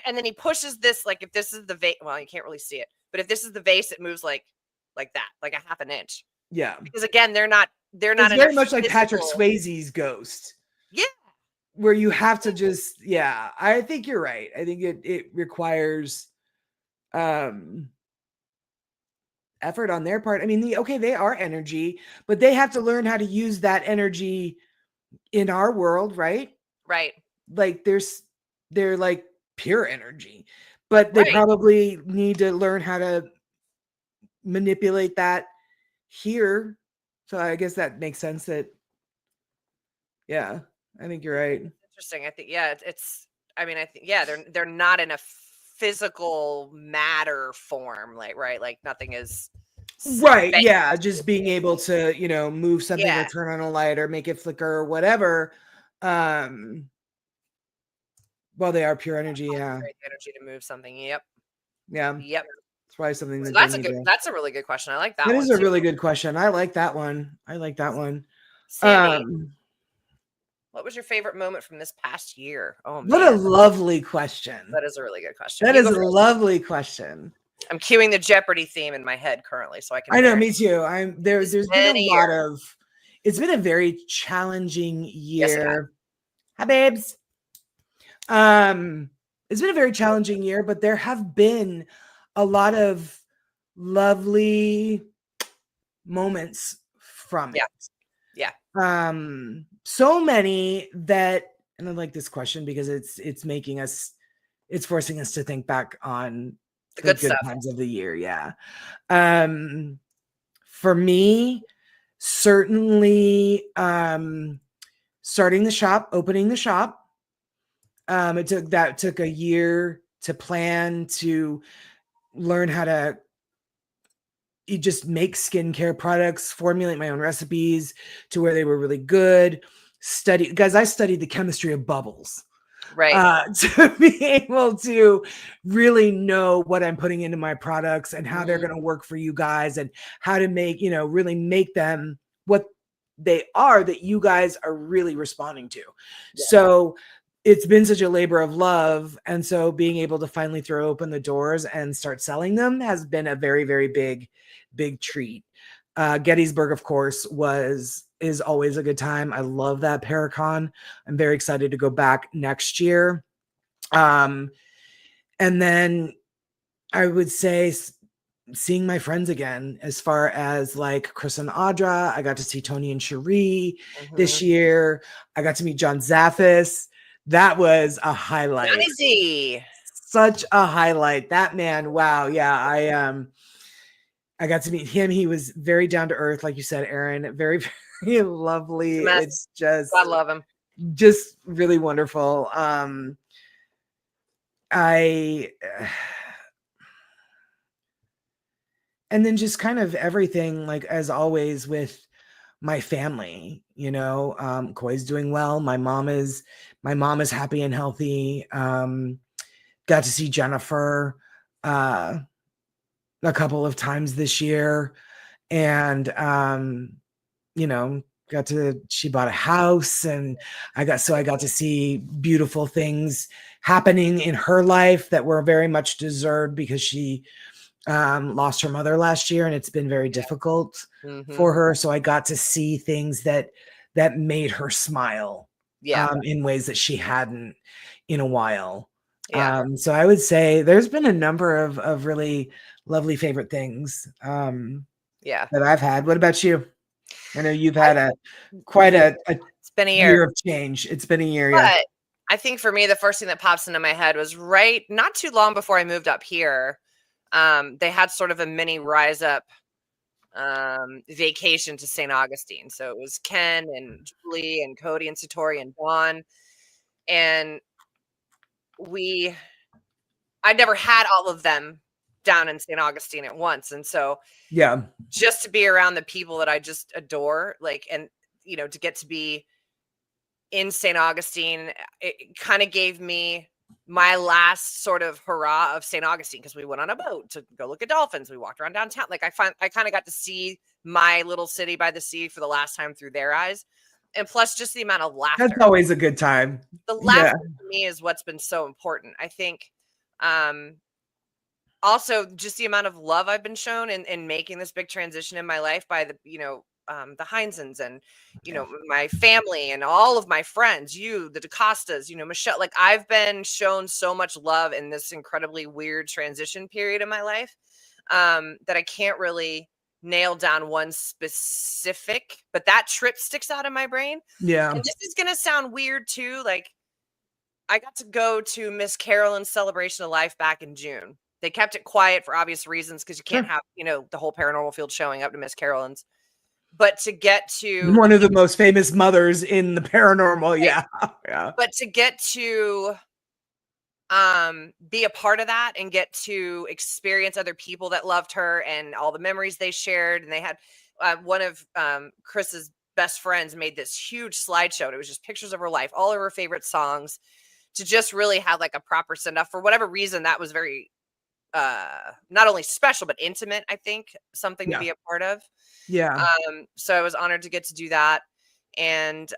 and then he pushes this, like if this is the vase, well, you can't really see it, but if this is the vase, it moves like that, like a half an inch. Yeah. Because again, they're not it's very much like Patrick Swayze's Ghost. Yeah. Where you have to just, I think you're right. I think it requires effort on their part. I mean, they are energy, but they have to learn how to use that energy in our world, right? Right. Like they're like pure energy, but they probably need to learn how to manipulate that here. So I guess that makes sense that, I think you're right. Interesting. I think, they're not in a physical matter form, like nothing is right. Yeah. Just being able to, move something or turn on a light or make it flicker or whatever. Well, they are pure energy. Yeah. Great energy to move something. Yep. Yeah. Yep. It's probably something that that's a really good question. I like that. That is a really good question. I like that one. Sandy, what was your favorite moment from this past year? Oh, man. What a lovely question. That is a really good question. That is a lovely question. I'm cueing the Jeopardy theme in my head currently, so I can. I know, me too. There's been a lot of. It's been a very challenging year. Hi, babes. It's been a very challenging year, but there have been a lot of lovely moments from it. Yeah. So many that, and I like this question because it's forcing us to think back on the good times of the year. Yeah. For me, certainly, starting the shop, opening the shop. It took a year to plan, to learn how to just make skincare products, formulate my own recipes to where they were really good. I studied the chemistry of bubbles, right? To be able to really know what I'm putting into my products and how they're going to work for you guys, and how to make, really make them what they are that you guys are really responding to. Yeah. So it's been such a labor of love. And so being able to finally throw open the doors and start selling them has been a very, very big treat. Gettysburg, of course, is always a good time. I love that Paracon. I'm very excited to go back next year. And then I would say seeing my friends again, as far as like Chris and Audra. I got to see Tony and Cherie this year. I got to meet John Zaffis. That was a highlight. Johnny Z. Such a highlight. That man, wow. Yeah, I got to meet him. He was very down to earth, like you said, Erin. Very, very lovely. It's just, I love him. Just really wonderful. And then just kind of everything, like as always with my family, Koi's doing well. My mom is happy and healthy. Got to see Jennifer a couple of times this year, and she bought a house, and I got to see beautiful things happening in her life that were very much deserved, because she lost her mother last year, and it's been very difficult for her. So I got to see things that made her smile in ways that she hadn't in a while. So I would say there's been a number of really lovely favorite things that I've had. What about you? I know you've had quite a it's been a year of change. It's been a year. But I think for me, the first thing that pops into my head was not too long before I moved up here. They had sort of a mini Rise Up vacation to St. Augustine. So it was Ken and Julie and Cody and Satori and Dawn. And I'd never had all of them down in St. Augustine at once. And so just to be around the people that I just adore, and to get to be in St. Augustine, it kind of gave me my last sort of hurrah of St. Augustine, because we went on a boat to go look at dolphins. We walked around downtown. I kind of got to see my little city by the sea for the last time through their eyes. And plus just the amount of laughter. That's always a good time. The laughter for me is what's been so important. I think also just the amount of love I've been shown in making this big transition in my life by the Heinzens and, my family and all of my friends, the DaCostas, Michelle. I've been shown so much love in this incredibly weird transition period in my life that I can't really nail down one specific, but that trip sticks out in my brain. Yeah. And this is going to sound weird too. I got to go to Miss Carolyn's celebration of life back in June. They kept it quiet for obvious reasons, because you can't have, the whole paranormal field showing up to Miss Carolyn's. But to get to one of the most famous mothers in the paranormal. Right. Yeah. But to get to be a part of that and get to experience other people that loved her and all the memories they shared. And they had one of Chris's best friends made this huge slideshow. And it was just pictures of her life, all of her favorite songs, to just really have a proper send off. For whatever reason, that was very not only special, but intimate, I think, something to be a part of. Yeah. So I was honored to get to do that. And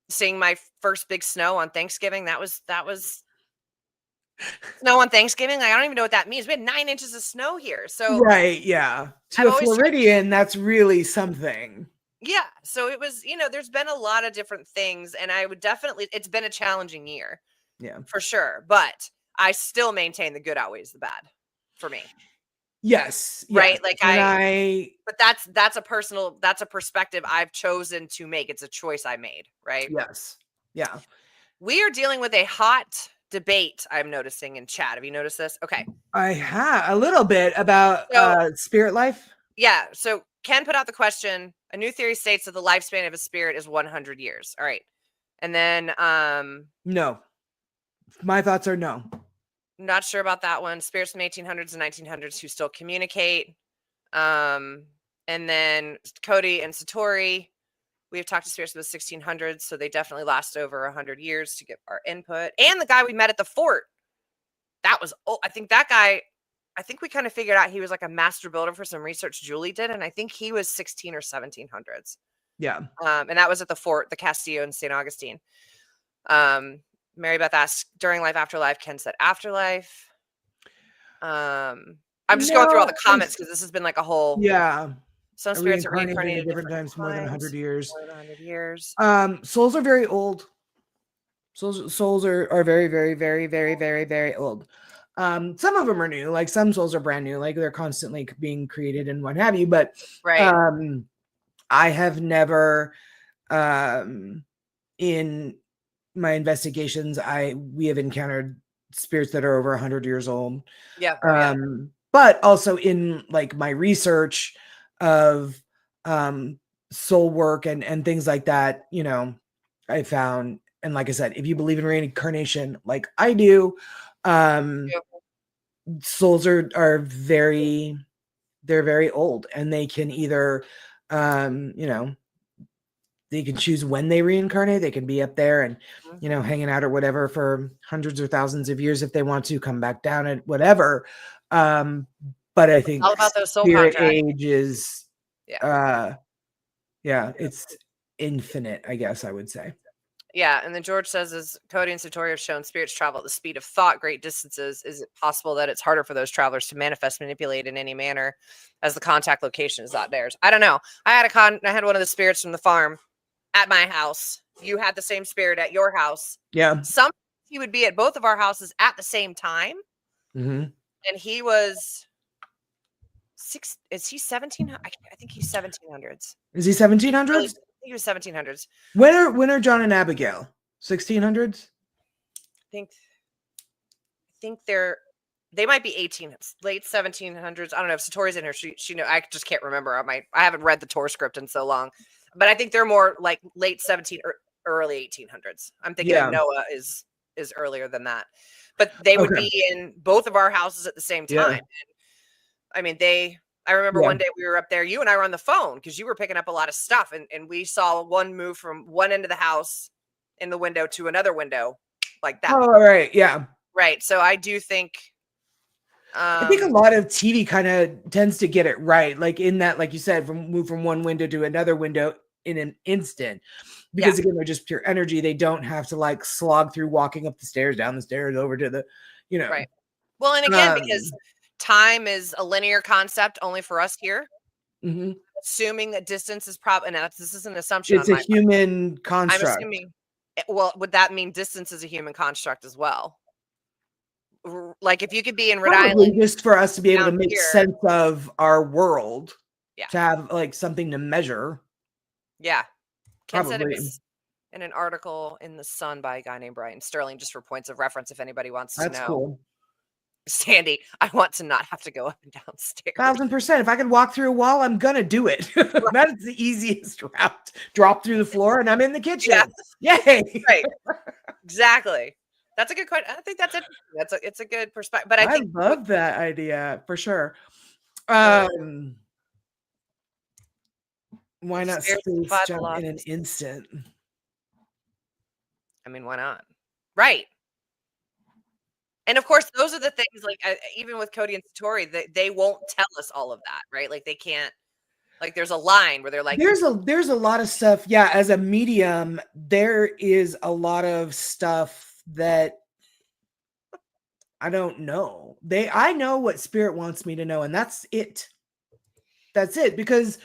seeing my first big snow on Thanksgiving, that was snow on Thanksgiving. I don't even know what that means. We had 9 inches of snow here. So right. Yeah. To a Floridian, that's really something. Yeah. So it was, there's been a lot of different things, and I would definitely, it's been a challenging year. Yeah. For sure. But I still maintain the good outweighs the bad for me. Yes. Right. But that's a perspective I've chosen to make. It's a choice I made. Right. Yes. Yeah. We are dealing with a hot debate, I'm noticing in chat. Have you noticed this? Okay. I have a little bit about spirit life. Yeah. So Ken put out the question. A new theory states that the lifespan of a spirit is 100 years. All right. And then no. My thoughts are no. Not sure about that one. Spirits from the 1800s and 1900s who still communicate. And then Cody and Satori, we have talked to spirits from the 1600s, so they definitely last over 100 years to get our input. And the guy we met at the fort, that was, I think we kind of figured out he was like a master builder for some research Julie did, and I think he was 16 or 1700s. Yeah. And that was at the fort, the Castillo in St. Augustine. Mary Beth asked during life, afterlife. Ken said afterlife. I'm just going through all the comments because this has been like a whole. Yeah. Some spirits are Reincarnated reincarnated at different times, more than 100 years. More than 100 years. Souls are very old. Souls are very, very, very, very, very, very old. Some of them are new, like some souls are brand new, like they're constantly being created and what have you. But right. I have never, in my investigations, we have encountered spirits that are over 100 years old. Yeah. But also in like my research of soul work and things like that, you know, I found, and like I said, if you believe in reincarnation like I do, souls are very, they're very old, and they can either you know, they can choose when they reincarnate. They can be up there and, you know, hanging out or whatever for hundreds or thousands of years if they want to, come back down at whatever. But I think all about those soul spirit contracts. age is it's infinite, I guess I would say. Yeah, and then George says, as Cody and Satori have shown, spirits travel at the speed of thought great distances. Is it possible that it's harder for those travelers to manifest, manipulate in any manner, as the contact location is not theirs? I don't know. I had one of the spirits from the farm at my house. You had the same spirit at your house. Yeah. Sometimes he would be at both of our houses at the same time. Mm-hmm. And he was is he 17? I think he's 1700s. Is he 1700s? He was 1700s. When are John and Abigail? 1600s? I think they might be 1800s, late 1700s. I don't know if Satori's in here. She know. I just can't remember. I haven't read the tour script in so long, but I think they're more like late 17 or early 1800s. I'm thinking Noah is earlier than that, but they would be in both of our houses at the same time. Yeah. And, I mean, I remember one day we were up there, you and I were on the phone because you were picking up a lot of stuff, and we saw one move from one end of the house in the window to another window like that. Oh, right. Yeah. Right. So I do think I think a lot of TV kind of tends to get it right. Like in that, like you said, move from one window to another window in an instant, because again, they're just pure energy. They don't have to like slog through walking up the stairs, down the stairs, over to the, you know. Right. Well, and again, because time is a linear concept only for us here. Mm-hmm. Assuming that distance is probably, this is an assumption. It's a human construct. I'm assuming. Well, would that mean distance is a human construct as well? Like if you could be in Rhode Island, just for us to be able to make sense of our world, to have like something to measure. Yeah. Ken said it was in an article in the Sun by a guy named Brian Sterling, just for points of reference if anybody wants to know. That's cool. Sandy, I want to not have to go up and down stairs. 1000%. If I can walk through a wall, I'm gonna do it. That's the easiest route. Drop through the floor and I'm in the kitchen. Yeah. Yay. Right. Exactly. That's a good question. I think that's it. It's a good perspective. But I think love that idea for sure. Why not space jump in an instant? I mean, why not? Right. And of course, those are the things like even with Cody and Satori, they won't tell us all of that, right? Like they can't. Like there's a line where they're like, there's a lot of stuff. Yeah, as a medium, there is a lot of stuff that I don't know. I know what spirit wants me to know, and that's it. That's it. Because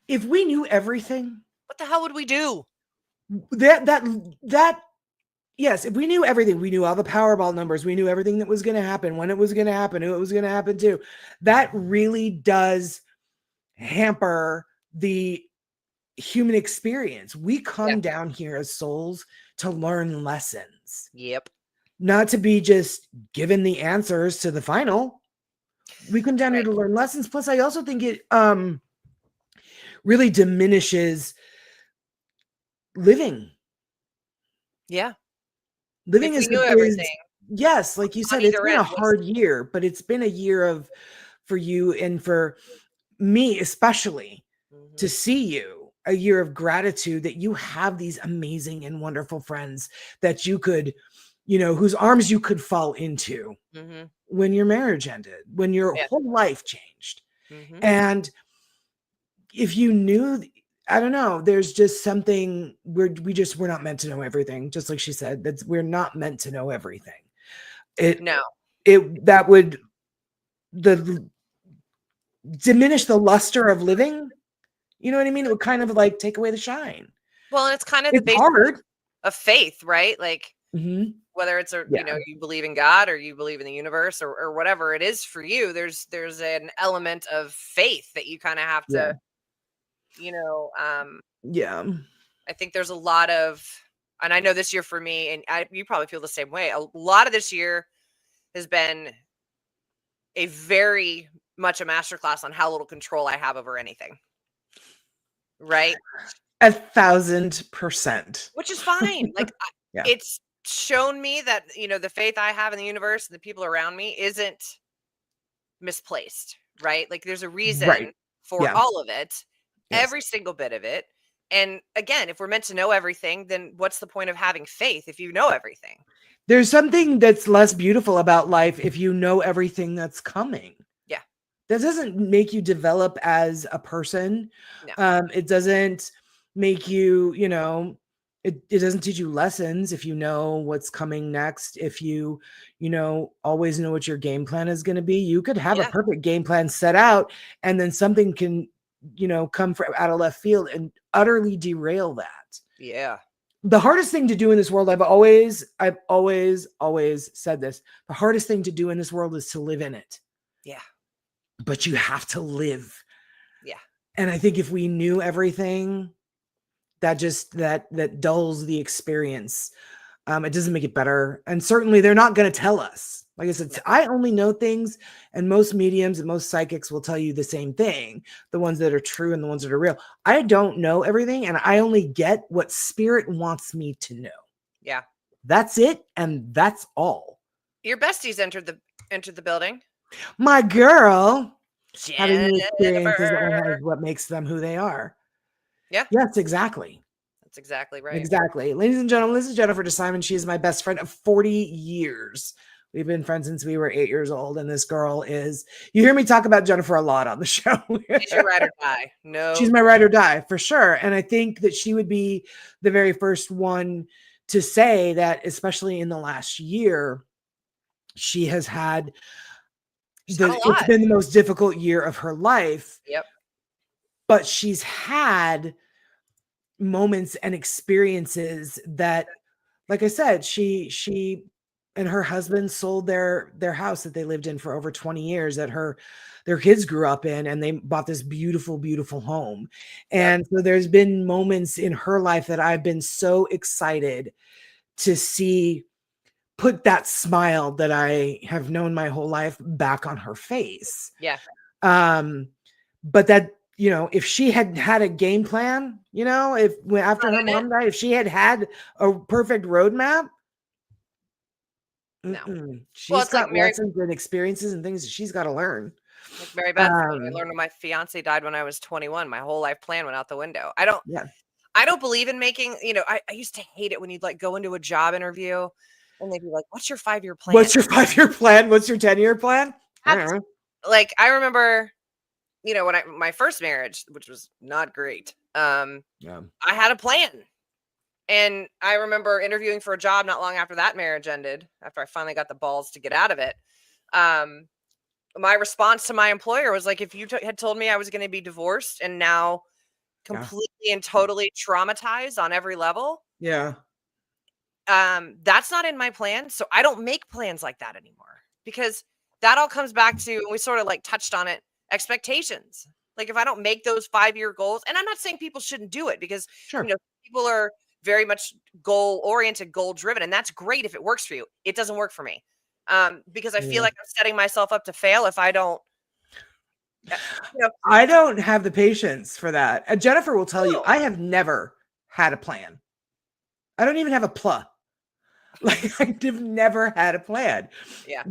if we knew everything, what the hell would we do? Yes, if we knew everything, we knew all the Powerball numbers, we knew everything that was going to happen, when it was going to happen, who it was going to happen to. That really does hamper the human experience. We come down here as souls to learn lessons. Yep. Not to be just given the answers to the final. We come down here to learn lessons. Plus, I also think it really diminishes living. Yeah. Living is everything. Yes, like you said, it's been a hard year, but it's been a year for you and for me especially to see you, a year of gratitude that you have these amazing and wonderful friends that you could, you know, whose arms you could fall into when your marriage ended, when your whole life changed. And if you knew, I don't know. There's just something we're not meant to know everything. Just like she said, we're not meant to know everything. No. That would diminish the luster of living. You know what I mean? It would kind of like take away the shine. Well, and it's kind of the It's basis hard. of faith, right? Like Mhm. whether it's Yeah. you know, you believe in God or you believe in the universe or whatever it is for you, there's an element of faith that you kind of have to, Yeah. you know, Yeah. I think there's a lot of, and I know this year for me, and you probably feel the same way. A lot of this year has been a very much a masterclass on how little control I have over anything. Right? 1,000%. Which is fine. Like Yeah. it's shown me that, you know, the faith I have in the universe and the people around me isn't misplaced, right? Like there's a reason Right. for Yeah. all of it, Yes. every single bit of it. And again, if we're meant to know everything, then what's the point of having faith if you know everything? There's something that's less beautiful about life if you know everything that's coming. Yeah. That doesn't make you develop as a person. No. It doesn't make you, you know, it doesn't teach you lessons if you know what's coming next. If you know, always know what your game plan is going to be. You could have a Yeah. perfect game plan set out, and then something can, you know, come from out of left field and utterly derail that. Yeah. The hardest thing to do in this world, I've always said this. The hardest thing to do in this world is to live in it. Yeah. But you have to live. Yeah. And I think if we knew everything, that just that dulls the experience. It doesn't make it better. And certainly they're not going to tell us. Like I said, I only know things, and most mediums and most psychics will tell you the same thing. The ones that are true and the ones that are real. I don't know everything, and I only get what spirit wants me to know. Yeah. That's it, and that's all. Your besties entered the building. My girl, having new Jennifer. experiences are what makes them who they are. Yeah. Yes, exactly. That's exactly right. Exactly. Ladies and gentlemen, this is Jennifer DeSimon. She is my best friend of 40 years. We've been friends since we were 8 years old. And this girl is, you hear me talk about Jennifer a lot on the show. She's your ride or die. No. She's my ride or die for sure. And I think that she would be the very first one to say that, especially in the last year, she has had, it's been the most difficult year of her life. Yep. But she's had moments and experiences that, like I said, she and her husband sold their house that they lived in for over 20 years that their kids grew up in, and they bought this beautiful, beautiful home. And so there's been moments in her life that I've been so excited to see put that smile that I have known my whole life back on her face. Yeah. But that, you know, if she had had a game plan, you know, after her mom died, if she had had a perfect roadmap, no. She's got lessons and experiences and things that she's got to learn. Like Mary Beth, I learned when my fiance died when I was 21. My whole life plan went out the window. I don't believe in making, you know, I used to hate it when you'd like go into a job interview and they'd be like, what's your 5-year plan? What's your 5-year plan? What's your 10-year plan? Like, I remember, you know, when my first marriage, which was not great, I had a plan. And I remember interviewing for a job not long after that marriage ended, after I finally got the balls to get out of it. My response to my employer was like, if you had told me I was going to be divorced and now completely and totally traumatized on every level. Yeah. That's not in my plan. So I don't make plans like that anymore, because that all comes back to, and we sort of like touched on it, expectations. Like if I don't make those 5-year goals, and I'm not saying people shouldn't do it, because you know, people are very much goal oriented, goal driven, and that's great if it works for you. It doesn't work for me. Because I feel like I'm setting myself up to fail if I don't. You know, I don't have the patience for that. Jennifer will tell you, I have never had a plan. I don't even have a PLA. Like I've never had a plan. Yeah.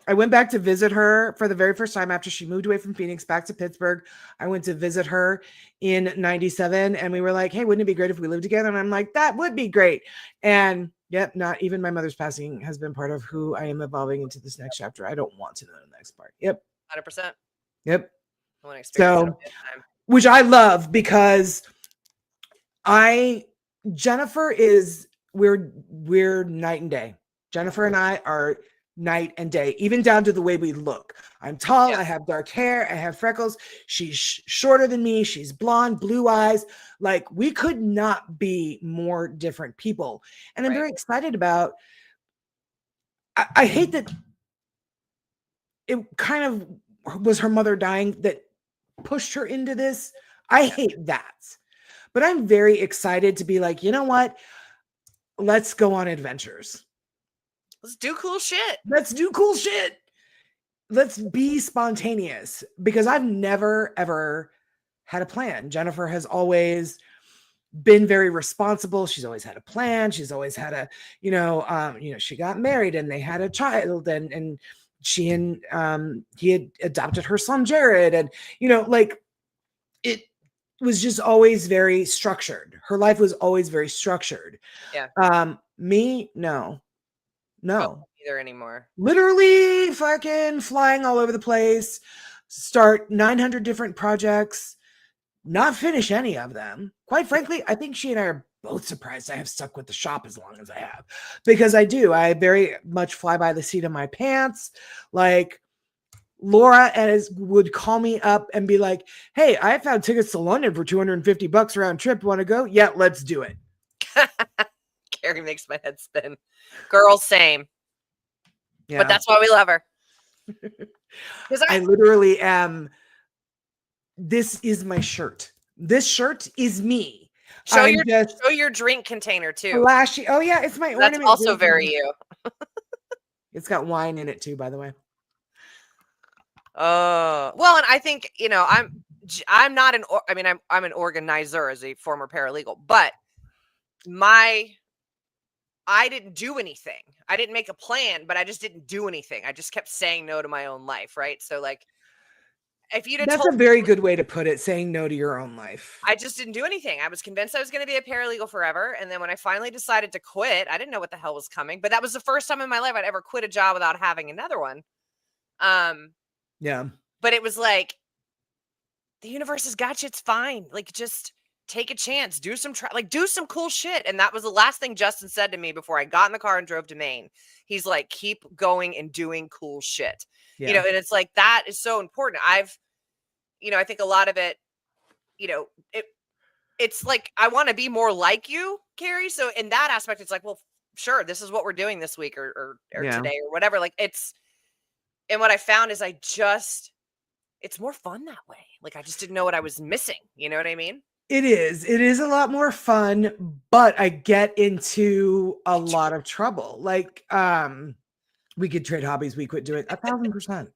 I went back to visit her for the very first time after she moved away from Phoenix back to Pittsburgh. I went to visit her in 97, and we were like, hey, wouldn't it be great if we lived together? And I'm like, that would be great. And yep, not even my mother's passing has been part of who I am evolving into this next chapter. I don't want to know the next part. Yep. 100%. Yep. I want to experience it. Which I love, because Jennifer we're night and day. Jennifer and I are night and day, even down to the way we look. I'm tall, I have dark hair, I have freckles. She's shorter than me, she's blonde, blue eyes. Like, we could not be more different people. And I'm very excited about, I hate that it kind of was her mother dying that pushed her into this. I hate that. But I'm very excited to be like, you know what? Let's go on adventures. Let's do cool shit. Let's do cool shit. Let's be spontaneous, because I've never, ever had a plan. Jennifer has always been very responsible. She's always had a plan. She's always had a, she got married and they had a child, and she and he had adopted her son, Jared. And, it was just always very structured. Her life was always very structured. Yeah. Me, no. Either anymore. Literally fucking flying all over the place, start 900 different projects, not finish any of them. Quite frankly, I think she and I are both surprised I have stuck with the shop as long as I have, because I very much fly by the seat of my pants. Like, Laura would call me up and be like, hey, I found tickets to London for $250 round trip. Want to go? Yeah, let's do it. Carrie makes my head spin. Girl, same. Yeah. But that's why we love her. I literally am. This is my shirt. This shirt is me. Show your drink container too. Flashy. Oh yeah, it's my ornament. That's also very you. It's got wine in it too, by the way. Well, and I think, I'm not I'm an organizer as a former paralegal, but I didn't do anything. I didn't make a plan, but I just didn't do anything. I just kept saying no to my own life. Right. So like, if you'd have That's a very good way to put it, saying no to your own life. I just didn't do anything. I was convinced I was going to be a paralegal forever. And then when I finally decided to quit, I didn't know what the hell was coming, but that was the first time in my life I'd ever quit a job without having another one. Yeah. But it was like, the universe has got you. It's fine. Like, just take a chance, do some cool shit. And that was the last thing Justin said to me before I got in the car and drove to Maine. He's like, keep going and doing cool shit. Yeah. And it's like, that is so important. I think a lot of it, it's like, I want to be more like you, Carrie. So in that aspect, it's like, well, sure, this is what we're doing this week or today or whatever. Like, and what I found is it's more fun that way. Like, I just didn't know what I was missing. You know what I mean? It is a lot more fun, but I get into a lot of trouble. Like, we could trade hobbies. We quit doing 1,000%.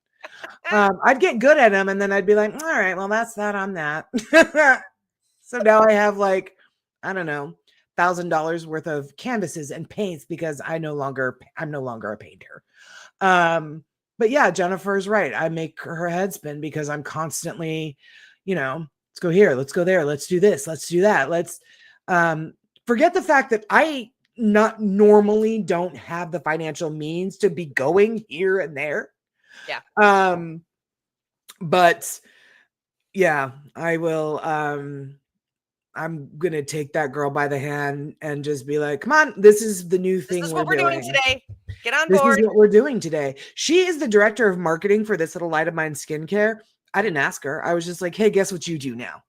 I'd get good at them, and then I'd be like, all right, well, that's that on that. So now I have like, I don't know, $1,000 worth of canvases and paints because I'm no longer a painter. But yeah, Jennifer's right. I make her head spin because I'm constantly, let's go here, let's go there, let's do this, let's do that. Let's forget the fact that I not normally don't have the financial means to be going here and there. Yeah. But yeah, I will. I'm going to take that girl by the hand and just be like, come on, this is the new thing. This is what we're doing today. Get on board. This is what we're doing today. She is the director of marketing for This Little Light of Mine skincare. I didn't ask her. I was just like, hey, guess what you do now?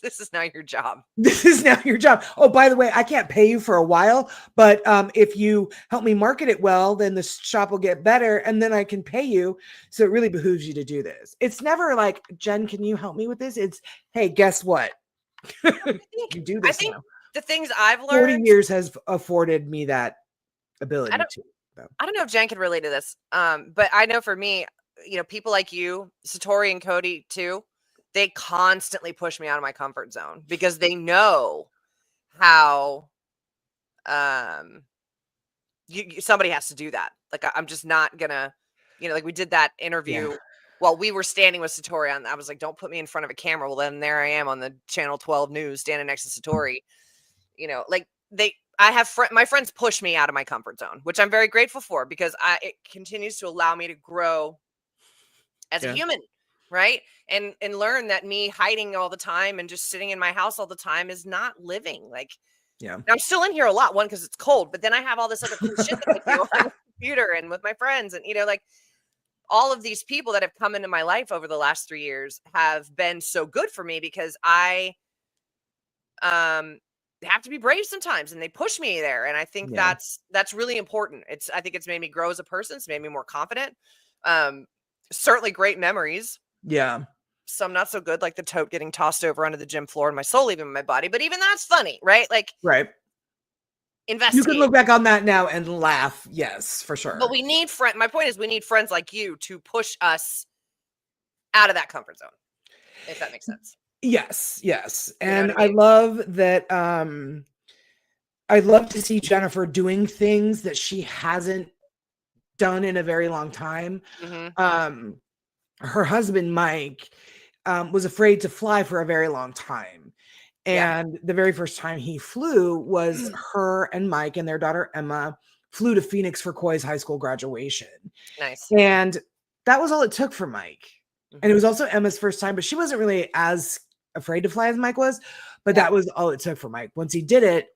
This is now your job. This is now your job. Oh, by the way, I can't pay you for a while, but if you help me market it well, then the shop will get better and then I can pay you. So it really behooves you to do this. It's never like, Jen, can you help me with this? It's, hey, guess what? You do this. I think now. The things I've learned 40 years has afforded me that ability to. I don't know if Jen can relate to this. But I know for me, people like you, Satori and Cody too, they constantly push me out of my comfort zone because they know how somebody has to do that. Like, I'm just not gonna, like we did that interview while we were standing with Satori on. I was like, don't put me in front of a camera. Well, then there I am on the Channel 12 news standing next to Satori. My friends push me out of my comfort zone, which I'm very grateful for because it continues to allow me to grow as a human. right? And learn that me hiding all the time and just sitting in my house all the time is not living. Like, Yeah. now I'm still in here a lot, one, because it's cold, but then I have all this other cool shit that I do on the computer and with my friends, and like all of these people that have come into my life over the last 3 years have been so good for me because I have to be brave sometimes, and they push me there, and I think Yeah. that's really important. I think it's made me grow as a person. It's made me more confident. Certainly great memories. Yeah. Some not so good, like the tote getting tossed over onto the gym floor and my soul leaving my body, but even that's funny, right? Like, Right. You investigate. can look back on that now and laugh. Yes, for sure. But we need my point is we need friends like you to push us out of that comfort zone, if that makes sense. Yes. You know And what I I mean? love that I'd love to see Jennifer doing things that she hasn't done in a very long time. Mhm. Her husband, Mike, was afraid to fly for a very long time. Yeah. And the very first time he flew was her and Mike and their daughter Emma flew to Phoenix for Coy's high school graduation. Nice. And that was all it took for Mike. And it Mhm. was also Emma's first time, but she wasn't really as afraid to fly as Mike was. But Yeah. that was all it took for Mike. Once he did it,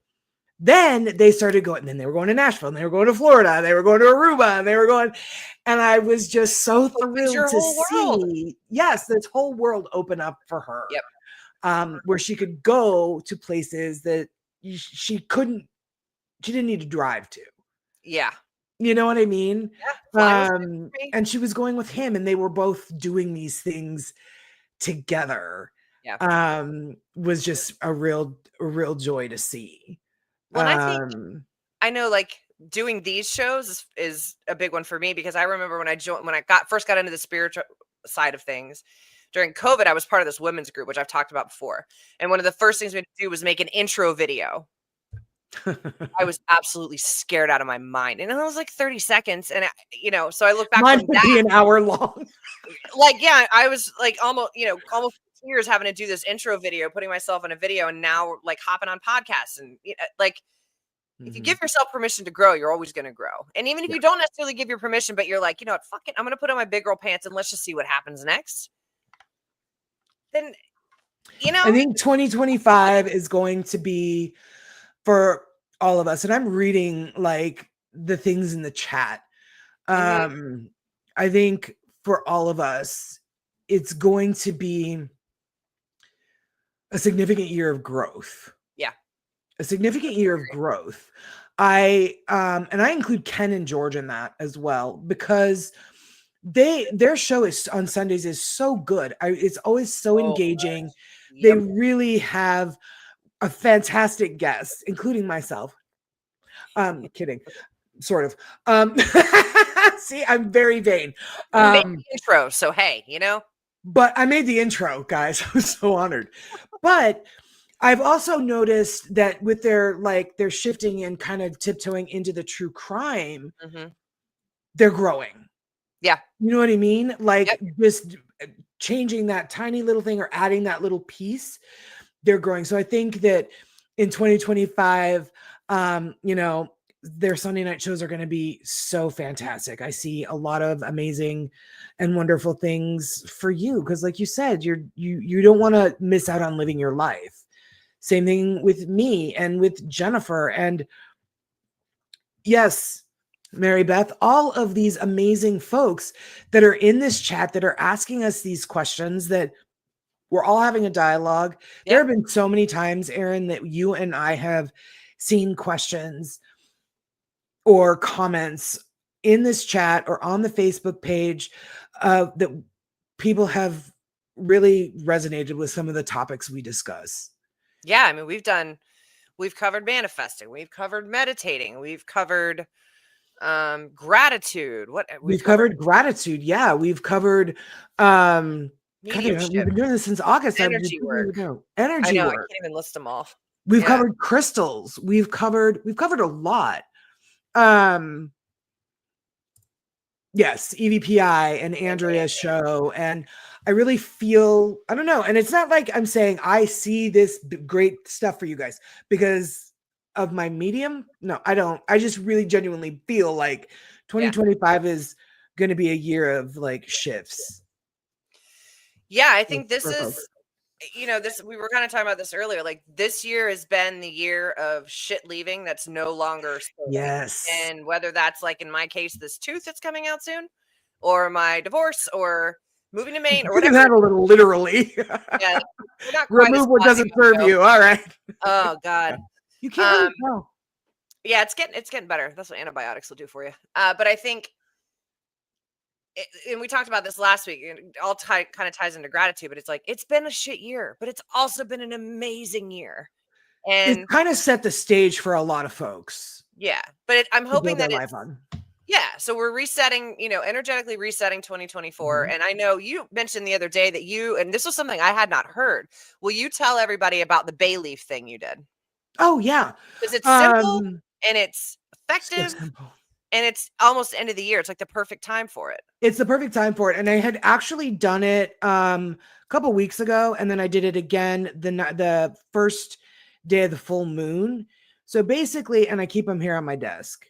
then they started going, and then they were going to Nashville, and they were going to Florida, and they were going to Aruba, and they were going, and I was just so Opens thrilled your to whole world. see, yes, this whole world open up for her. Yep. Where she could go to places that she didn't need to drive to. Yeah. You know what I mean? Yeah. Flying was good for me. And she was going with him, and they were both doing these things together. Yeah. Was just a real joy to see. Well, and I think I know, like, doing these shows is a big one for me because I remember when I first got into the spiritual side of things during COVID. I was part of this women's group, which I've talked about before, and one of the first things we had to do was make an intro video. I was absolutely scared out of my mind, and it was like 30 seconds, and so I look back Mine from would be that, an hour long. like, yeah, I was like almost 2 years having to do this intro video, putting myself in a video, and now like hopping on podcasts, and like, if you give yourself permission to grow, you're always going to grow. And even if you don't necessarily give your permission, but you're like, you know what, fuck it, I'm going to put on my big girl pants and let's just see what happens next. Then, I think 2025 is going to be for all of us. And I'm reading like the things in the chat. I think for all of us, it's going to be a significant year of growth. Yeah. A significant year of growth. And I include Ken and George in that as well, because their show is on Sundays is so good. It's always so engaging. Yep. They really have a fantastic guest, including myself. Kidding, sort of. See, I'm very vain. Intro, so hey, But I made the intro, guys. I was so honored. But I've also noticed that with their shifting and kind of tiptoeing into the true crime, they're growing. Yeah. You know what I mean? Like just changing that tiny little thing or adding that little piece, they're growing. So I think that in 2025, their Sunday night shows are going to be so fantastic. I see a lot of amazing and wonderful things for you. Cause like you said, you don't want to miss out on living your life. Same thing with me and with Jennifer. And yes, Mary Beth, all of these amazing folks that are in this chat that are asking us these questions, that we're all having a dialogue. Yep. There have been so many times, Erin, that you and I have seen questions or comments in this chat or on the Facebook page that people have really resonated with some of the topics we discuss. Yeah, I mean, we've covered manifesting, we've covered meditating, we've covered gratitude. We've covered gratitude. Yeah, we've covered mediumship. We've been doing this since August. Energy work. Energy I work. can't even list them all. We've covered crystals. We've covered a lot. Yes, EVPI and Andrea's show. And I really feel, I don't know. And it's not like I'm saying I see this great stuff for you guys because of my medium. No, I don't. I just really genuinely feel like 2025 is going to be a year of like shifts. Yeah, I think this for is, folks. we were kind of talking about this earlier. Like this year has been the year of shit leaving that's no longer staying. Yes. And whether that's like in my case, this tooth that's coming out soon, or my divorce, or moving to Maine, or Taking whatever. that a little literally. Yeah, we're not quite Remove as what doesn't flat, serve you. All right. Oh God. You can't really Um, tell. Yeah, it's getting better. That's what antibiotics will do for you. But I think, and we talked about this last week. And it all kind of ties into gratitude, but it's like it's been a shit year, but it's also been an amazing year. It's And kind of set the stage for a lot of folks yeah, but I'm to hoping build their that life on. yeah. So we're resetting, energetically resetting 2024. Mhm. And I know you mentioned the other day that and this was something I had not heard. Will you tell everybody about the bay leaf thing you did? Oh yeah. Because it's simple Um, and it's so effective. simple. And it's almost the end of the year. It's like the perfect time for it. It's the perfect time for it. And I had actually done it a couple weeks ago, and then I did it again the first day of the full moon. So basically, and I keep them here on my desk.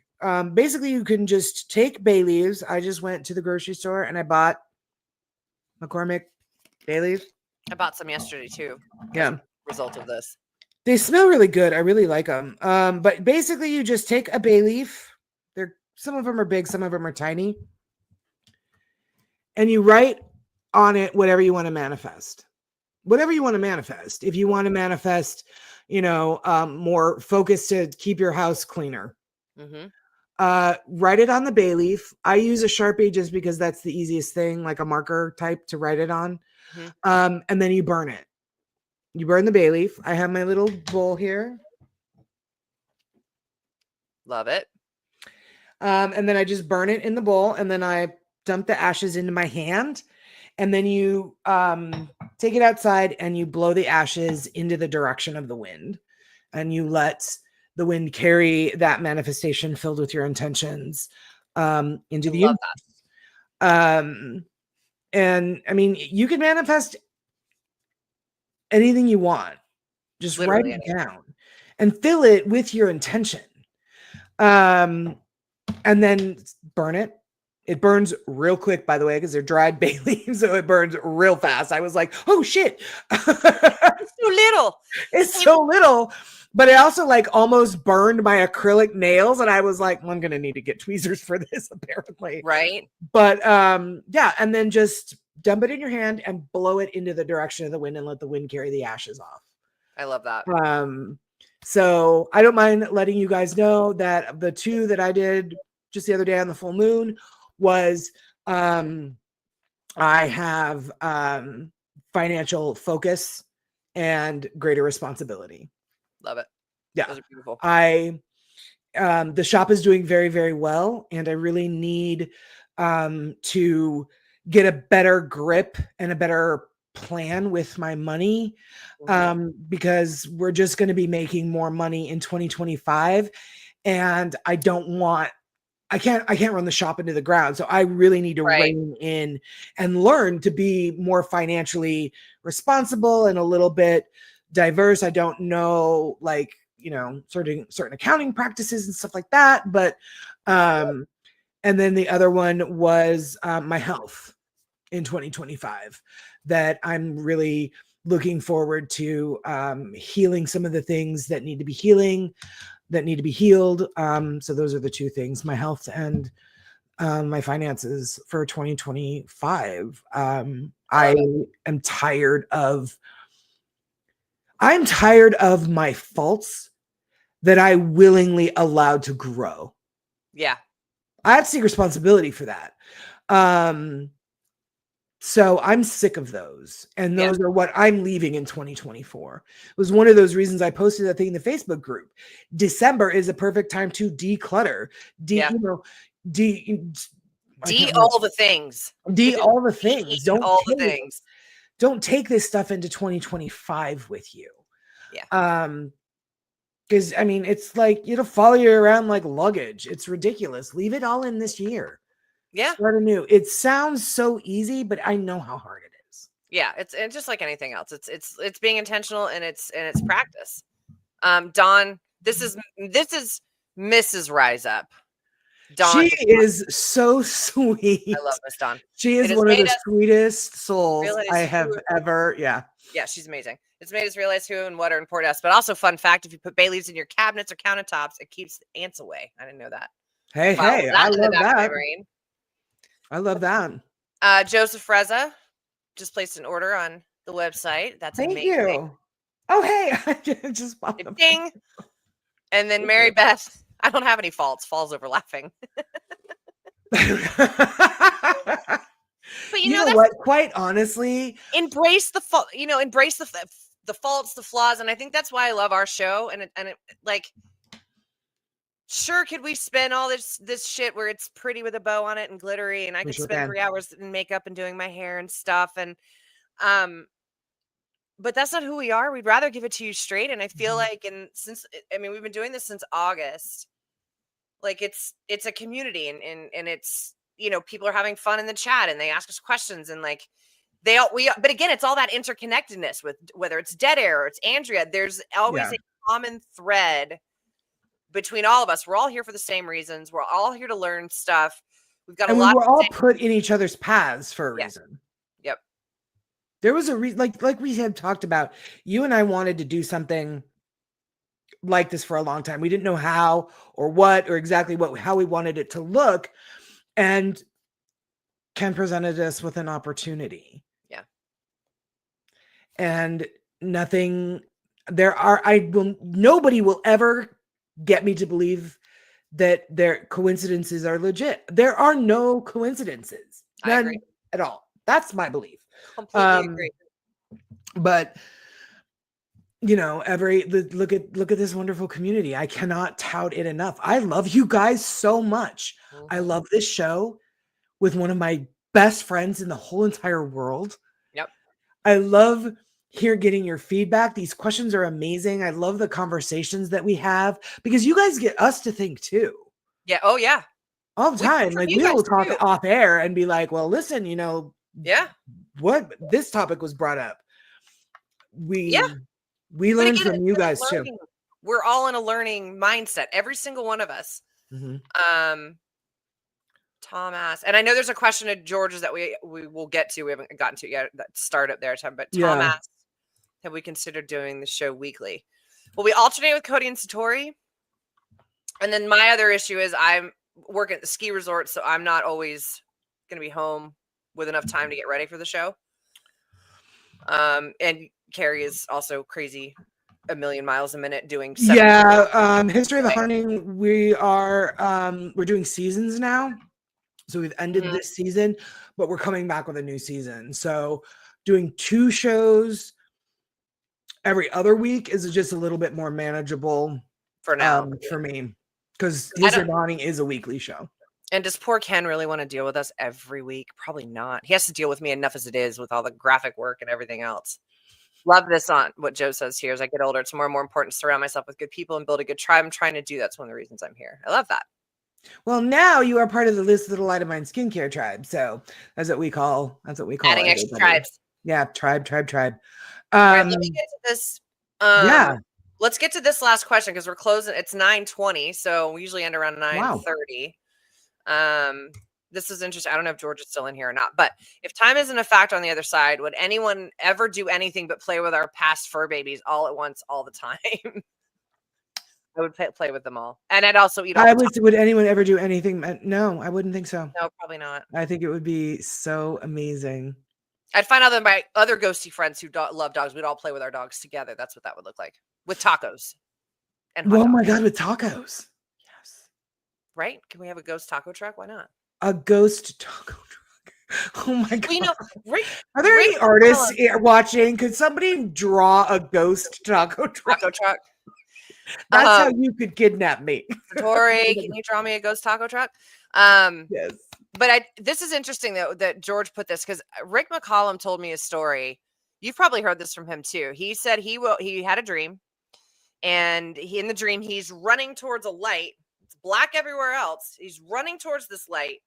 Basically, you can just take bay leaves. I just went to the grocery store and I bought McCormick bay leaves. I bought some yesterday too. Yeah. Result of this. They smell really good. I really like them. But basically, you just take a bay leaf. Some of them are big, some of them are tiny. And you write on it whatever you want to manifest. Whatever you want to manifest. If you want to manifest, more focus to keep your house cleaner. Write it on the bay leaf. I use a Sharpie just because that's the easiest thing, like a marker type to write it on. And then you burn it. You burn the bay leaf. I have my little bowl here. Love it. And then I just burn it in the bowl, and then I dump the ashes into my hand, and then you take it outside and you blow the ashes into the direction of the wind, and you let the wind carry that manifestation filled with your intentions into the universe. And I mean, you can manifest anything you want. Just Literally write it down and fill it with your intention. And then burn it. It burns real quick, by the way, because they're dried bay leaves, so it burns real fast. I was like, oh shit. It's so little. It's so little. But it also like almost burned my acrylic nails. And I was like, well, I'm gonna need to get tweezers for this, apparently. Right. But yeah, and then just dump it in your hand and blow it into the direction of the wind and let the wind carry the ashes off. I love that. So I don't mind letting you guys know that the two that I did just the other day on the full moon was I have financial focus and greater responsibility. Love it. Yeah. Those are beautiful. The shop is doing very, very well, and I really need to get a better grip and a better plan with my money, because we're just going to be making more money in 2025, and I can't run the shop into the ground. So I really need to rein in and learn to be more financially responsible and a little bit diverse. I don't know, like, certain accounting practices and stuff like that. But, and then the other one was my health in 2025, that I'm really looking forward to healing some of the things that need to be healed. So those are the two things: my health and my finances for I'm tired of my faults that I willingly allowed to grow. Yeah. I have to take responsibility for that. So I'm sick of those. And those are what I'm leaving in 2024. It was one of those reasons I posted that thing in the Facebook group. December is a perfect time to declutter. All the things. All the things. Don't take this stuff into 2025 with you. Yeah. Because I mean, it's like it'll follow you around like luggage. It's ridiculous. Leave it all in this year. Yeah. Start anew. It sounds so easy, but I know how hard it is. Yeah, it's just like anything else. It's being intentional, and it's practice. Dawn, this is Mrs. Rise Up. Dawn. She is so sweet. I love Miss Dawn. She It is has one of made the us sweetest souls realize I have who- ever. Yeah. Yeah, she's amazing. It's made us realize who and what are important to us. But also, fun fact: if you put bay leaves in your cabinets or countertops, it keeps ants away. I didn't know that. Hey, Wow, hey, that I in the love back of my that. brain. I love that. Joseph Reza just placed an order on the website. That's Thank amazing. you. Oh, hey, I just popped up. Ding. And then Mary Beth. I don't have any faults. Falls over laughing. But you know what? Quite honestly, embrace the fault. Embrace the faults, the flaws, and I think that's why I love our show. And it, like, sure, could we spend all this shit where it's pretty with a bow on it and glittery, and I could spend 3 hours in makeup and doing my hair and stuff, and but that's not who we are. We'd rather give it to you straight. And I feel like, and since we've been doing this since August, like it's a community, and it's, people are having fun in the chat and they ask us questions, and like but again, it's all that interconnectedness with whether it's Dead Air or it's Andrea. There's always a common thread between all of us. We're all here for the same reasons. We're all here to learn stuff. We've got a lot. We're all put in each other's paths for a reason. Yep. There was a reason, like we had talked about. You and I wanted to do something like this for a long time. We didn't know how or what or exactly how we wanted it to look, and Ken presented us with an opportunity. Yeah. And nobody will ever get me to believe that their coincidences are legit. There are no coincidences. None at all. That's my belief. Completely agree. But look at this wonderful community. I cannot tout it enough. I love you guys so much. I love this show with one of my best friends in the whole entire world. Yep. I love getting your feedback. These questions are amazing. I love the conversations that we have because you guys get us to think too. Yeah. Oh yeah. All the time. Like we will talk off air and be like, well, listen, yeah, what this topic was brought up. We learn from you guys too. We're all in a learning mindset. Every single one of us. Tom asked, and I know there's a question of George's that we will get to. We haven't gotten to yet. That startup there, Tom. But Tom asked, have we considered doing the show weekly? Well, we alternate with Cody and Satori. And then my other issue is I'm working at the ski resort, so I'm not always going to be home with enough time to get ready for the show. And Carrie is also crazy, a million miles a minute doing. History of the Hunting. We're doing seasons now. So we've ended this season, but we're coming back with a new season. So doing 2 shows every other week is just a little bit more manageable for now for me, because History of the Hunting is a weekly show. And does poor Ken really want to deal with us every week? Probably not. He has to deal with me enough as it is with all the graphic work and everything else. Love this on what Joe says here. As I get older, it's more and more important to surround myself with good people and build a good tribe. I'm trying to do that's one of the reasons I'm here. I love that. Well, now you are part of the Liz Little Light of Mine skincare tribe. So that's what we call adding extra tribes. Yeah, tribe. Right, let me get to this. Let's get to this last question because we're closing. It's 9:20, so we usually end around 9:30. This is interesting. I don't know if George is still in here or not, but if time isn't a factor on the other side, would anyone ever do anything but play with our past fur babies all at once, all the time? I would play with them all, and I'd also eat. Would anyone ever do anything? No, I wouldn't think so. No, probably not. I think it would be so amazing. I'd find out that my other ghosty friends who love dogs, we'd all play with our dogs together. That's what that would look like with tacos. And oh my God, with tacos. Yes. Right? Can we have a ghost taco truck? Why not? A ghost taco truck. Oh my God. Are there any artists watching? Could somebody draw a ghost taco truck? That's how you could kidnap me. Tori, can you draw me a ghost taco truck? Yes. But this is interesting though that George put this because Rick McCollum told me a story. You've probably heard this from him too. He said he had a dream, and in the dream he's running towards a light. It's black everywhere else. He's running towards this light,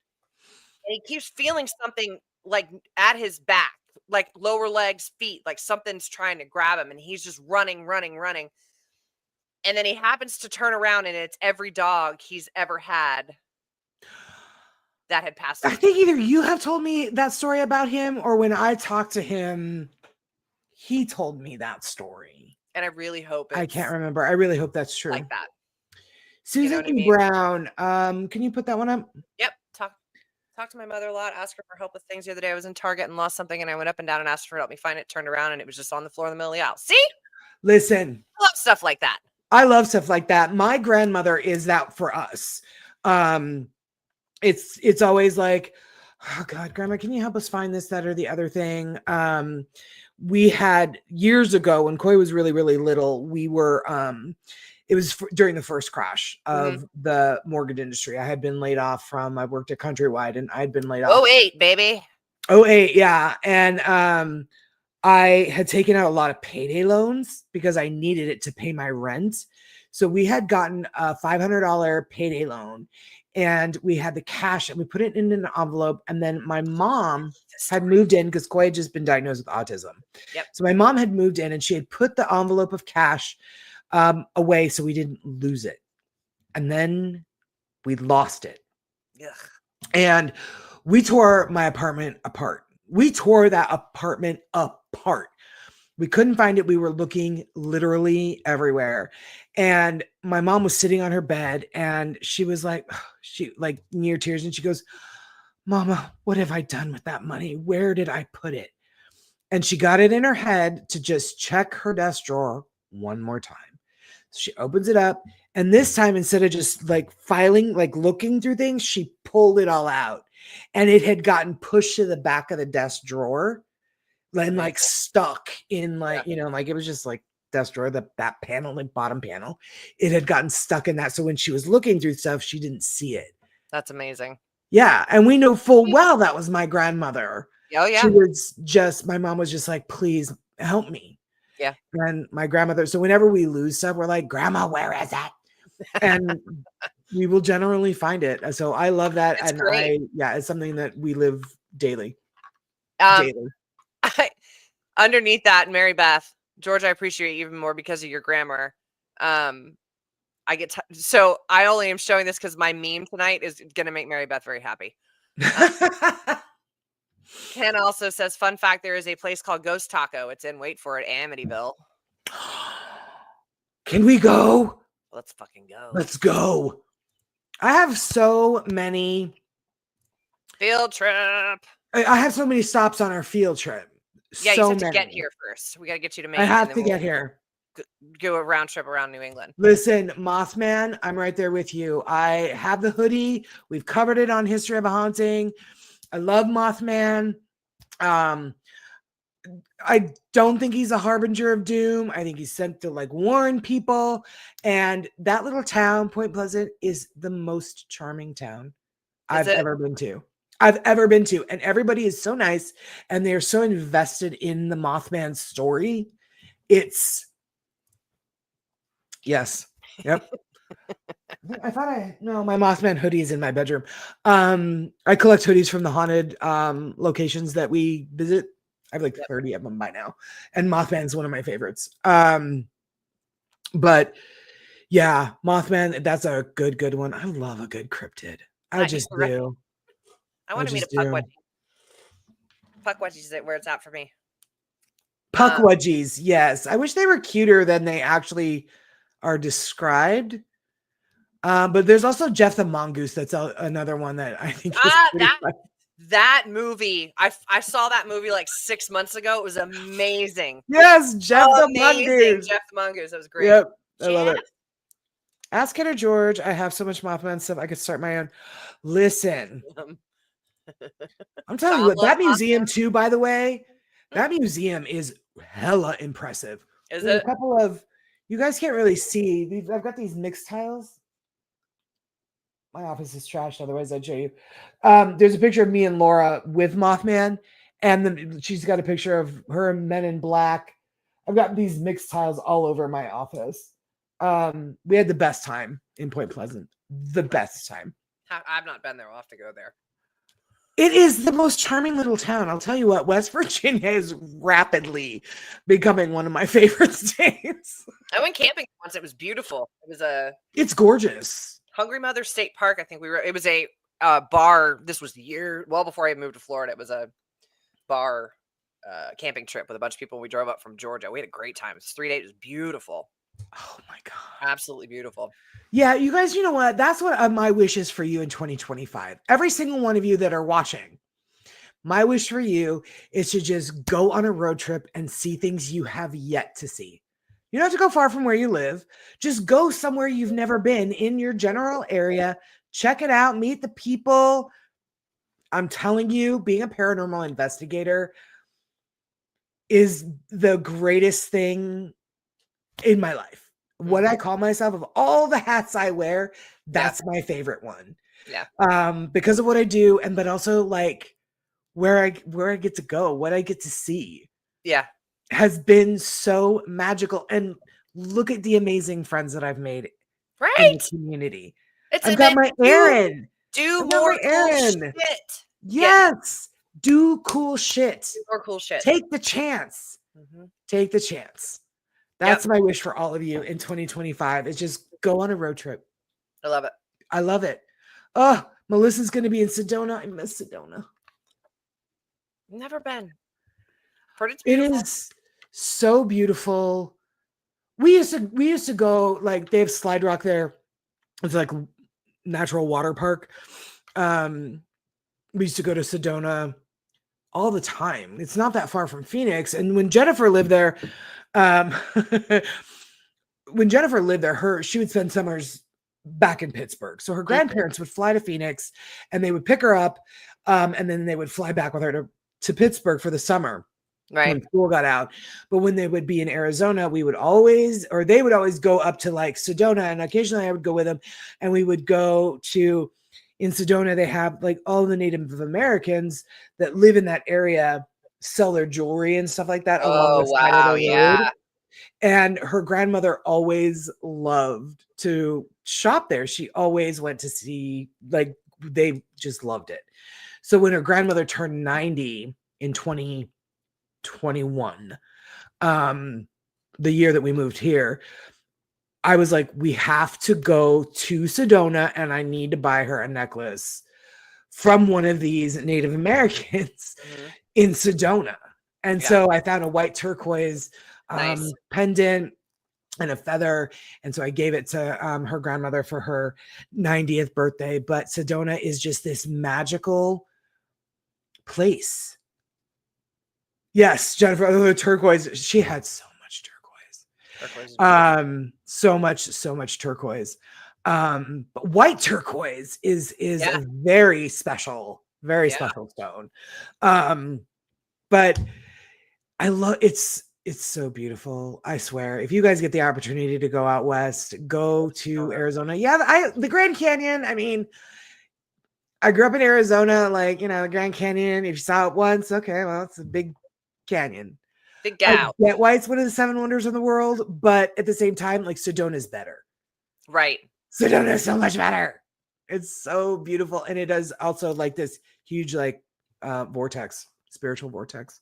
and he keeps feeling something like at his back, like lower legs, feet, like something's trying to grab him, and he's just running. And then he happens to turn around, and it's every dog he's ever had that had passed I away. think either you have told me that story about him, or when I talked to him, he told me that story. And I really hope I can't remember. I really hope that's true. like that. Susan what I mean? Brown, can you put that one up? Yep. Talk to my mother a lot, ask her for help with things. The other day I was in Target and lost something, and I went up and down and asked her to help me find it, turned around, and it was just on the floor in the middle of the aisle. See? Listen, I love stuff like that. I love stuff like that. My grandmother is that for us. It's always like, oh God, Grandma, can you help us find this, that, or the other thing? We had years ago when Koi was really, really little, we were, it was during the first crash of the mortgage industry. I had been laid off I worked at Countrywide, and I'd been laid off. 08, baby. 08, yeah. And I had taken out a lot of payday loans because I needed it to pay my rent. So we had gotten a $500 payday loan, and we had the cash, and we put it in an envelope. And then my mom had moved in because Koi had just been diagnosed with autism. Yep. So my mom had moved in, and she had put the envelope of cash away so we didn't lose it. And then we lost it. Ugh. And we tore my apartment apart. We tore that apartment apart. We couldn't find it. We were looking literally everywhere. And my mom was sitting on her bed, and she was like, near tears. And she goes, Mama, what have I done with that money? Where did I put it? And she got it in her head to just check her desk drawer one more time. So she opens it up. And this time, instead of just like filing, like looking through things, she pulled it all out. And it had gotten pushed to the back of the desk drawer and like stuck in like, like it was just like desk drawer, that panel, like bottom panel. It had gotten stuck in that. So when she was looking through stuff, she didn't see it. That's amazing. Yeah. And we know full well that was my grandmother. Oh, yeah. She was just, my mom was just like, please help me. Yeah. And my grandmother, so whenever we lose stuff, we're like, Grandma, where is it? And we will generally find it. So I love that. It's and great. It's something that we live daily. Underneath that, Mary Beth, George, I appreciate you even more because of your grammar. So I only am showing this because my meme tonight is going to make Mary Beth very happy. Ken also says, fun fact, there is a place called Ghost Taco. It's in, wait for it, Amityville. Can we go? Let's fucking go. Let's go. I have so many. Field trip. I have so many stops on our field trip. Yeah, so you have many. to get here first. We got to get you to Maine. I have to get here. Go a round trip around New England. Listen, Mothman, I'm right there with you. I have the hoodie. We've covered it on History of a Haunting. I love Mothman. I don't think he's a harbinger of doom. I think he's sent to like warn people. And that little town, Point Pleasant, is the most charming town I've ever been to. And everybody is so nice, and they're so invested in the Mothman story. It's yes. Yep. I thought my Mothman hoodie is in my bedroom. I collect hoodies from the haunted locations that we visit. I have like 30 of them by now, and Mothman's one of my favorites. But yeah, Mothman, that's a good one. I love a good cryptid. I just do. I want to meet a Puckwudgie. Puckwudgie is where it's at for me. Puckwudgies, yes. I wish they were cuter than they actually are described. But there's also Jeff the Mongoose. That's another one that I think is that movie. I saw that movie like 6 months ago. It was amazing. Yes, Jeff the Mongoose. Jeff the Mongoose. That was great. Yep, I love it. Ask Ken or George. I have so much Mothman stuff. I could start my own. Listen, I'm telling you what, that museum too, by the way, that museum is hella impressive. Is There's it? A couple of, you guys can't really see. I've got these mixed tiles. My office is trashed. Otherwise, I'd show you. There's a picture of me and Laura with Mothman, and she's got a picture of her and Men in Black. I've got these mixed tiles all over my office. We had the best time in Point Pleasant. The best time. I've not been there. We'll have to go there. It is the most charming little town. I'll tell you what, West Virginia is rapidly becoming one of my favorite states. I went camping once. It was beautiful. It's gorgeous. Hungry Mother State Park. I think it was a bar. This was well before I moved to Florida. It was a bar camping trip with a bunch of people. We drove up from Georgia. We had a great time. It was 3 days. It was beautiful. Oh my God. Absolutely beautiful. Yeah, you guys, you know what? That's what my wish is for you in 2025. Every single one of you that are watching, my wish for you is to just go on a road trip and see things you have yet to see. You don't have to go far from where you live. Just go somewhere you've never been in your general area. Check it out. Meet the people. I'm telling you, being a paranormal investigator is the greatest thing in my life. What I call myself, of all the hats I wear, that's my favorite one. Yeah. Because of what I do, but also like where I get to go, what I get to see. Yeah. Has been so magical. And look at the amazing friends that I've made in the community. I've got my Erin. Do more cool shit. Yes. Do cool shit. Do more cool shit. Take the chance. Take the chance. That's my wish for all of you in 2025 is just go on a road trip. I love it. I love it. Oh, Melissa's going to be in Sedona. I miss Sedona. Never been. It is so beautiful. We used to go, like, they have Slide Rock there. It's like natural water park. We used to go to Sedona all the time. It's not that far from Phoenix. And when Jennifer lived there, she would spend summers back in Pittsburgh. So her grandparents would fly to Phoenix and they would pick her up. And then they would fly back with her to Pittsburgh for the summer. Right. When school got out. But when they would be in Arizona, they would always go up to like Sedona, and occasionally I would go with them, and we would go to, in Sedona, they have like all the Native Americans that live in that area sell their jewelry and stuff like that along the side of the road. And her grandmother always loved to shop there. She always went to see, like, they just loved it. So when her grandmother turned 90 in 2021, the year that we moved here, I was like, we have to go to Sedona and I need to buy her a necklace from one of these Native Americans in Sedona. And so I found a white turquoise pendant and a feather. And so I gave it to her grandmother for her 90th birthday. But Sedona is just this magical place. Yes, Jennifer, the turquoise, she had so much turquoise. So much turquoise. But white turquoise is a very special stone. But I love it's so beautiful. I swear, if you guys get the opportunity to go out west, go to Arizona. Yeah, the Grand Canyon. I mean, I grew up in Arizona, like, you know, the Grand Canyon. If you saw it once, okay, well, it's a big canyon. Big gal. I get why it's one of the 7 wonders of the world, but at the same time, like, Sedona's better. Right. Sedona is so much better. It's so beautiful. And it does also like this huge, like, vortex, spiritual vortex.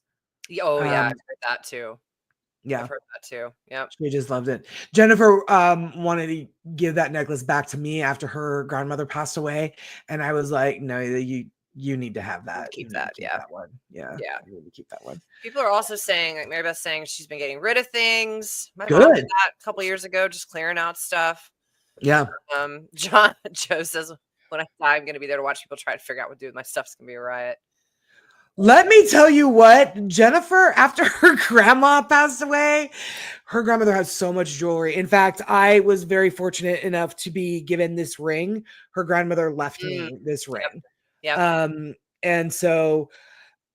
Oh, yeah. I've heard that too. Yeah. I've heard that too. Yeah. She just loved it. Jennifer wanted to give that necklace back to me after her grandmother passed away. And I was like, no, you need to have that. Keep that. Yeah. That one. Yeah. Yeah. You need to keep that one. People are also saying, like Mary Beth's saying, she's been getting rid of things. My Good. mom did that a couple years ago, just clearing out stuff. Yeah. Joe says, when I die, I'm going to be there to watch people try to figure out what to do with my stuff. It's going to be a riot. Let me tell you what, Jennifer, after her grandma passed away, her grandmother had so much jewelry. In fact, I was very fortunate enough to be given this ring. Her grandmother left me this ring. Yeah. And so,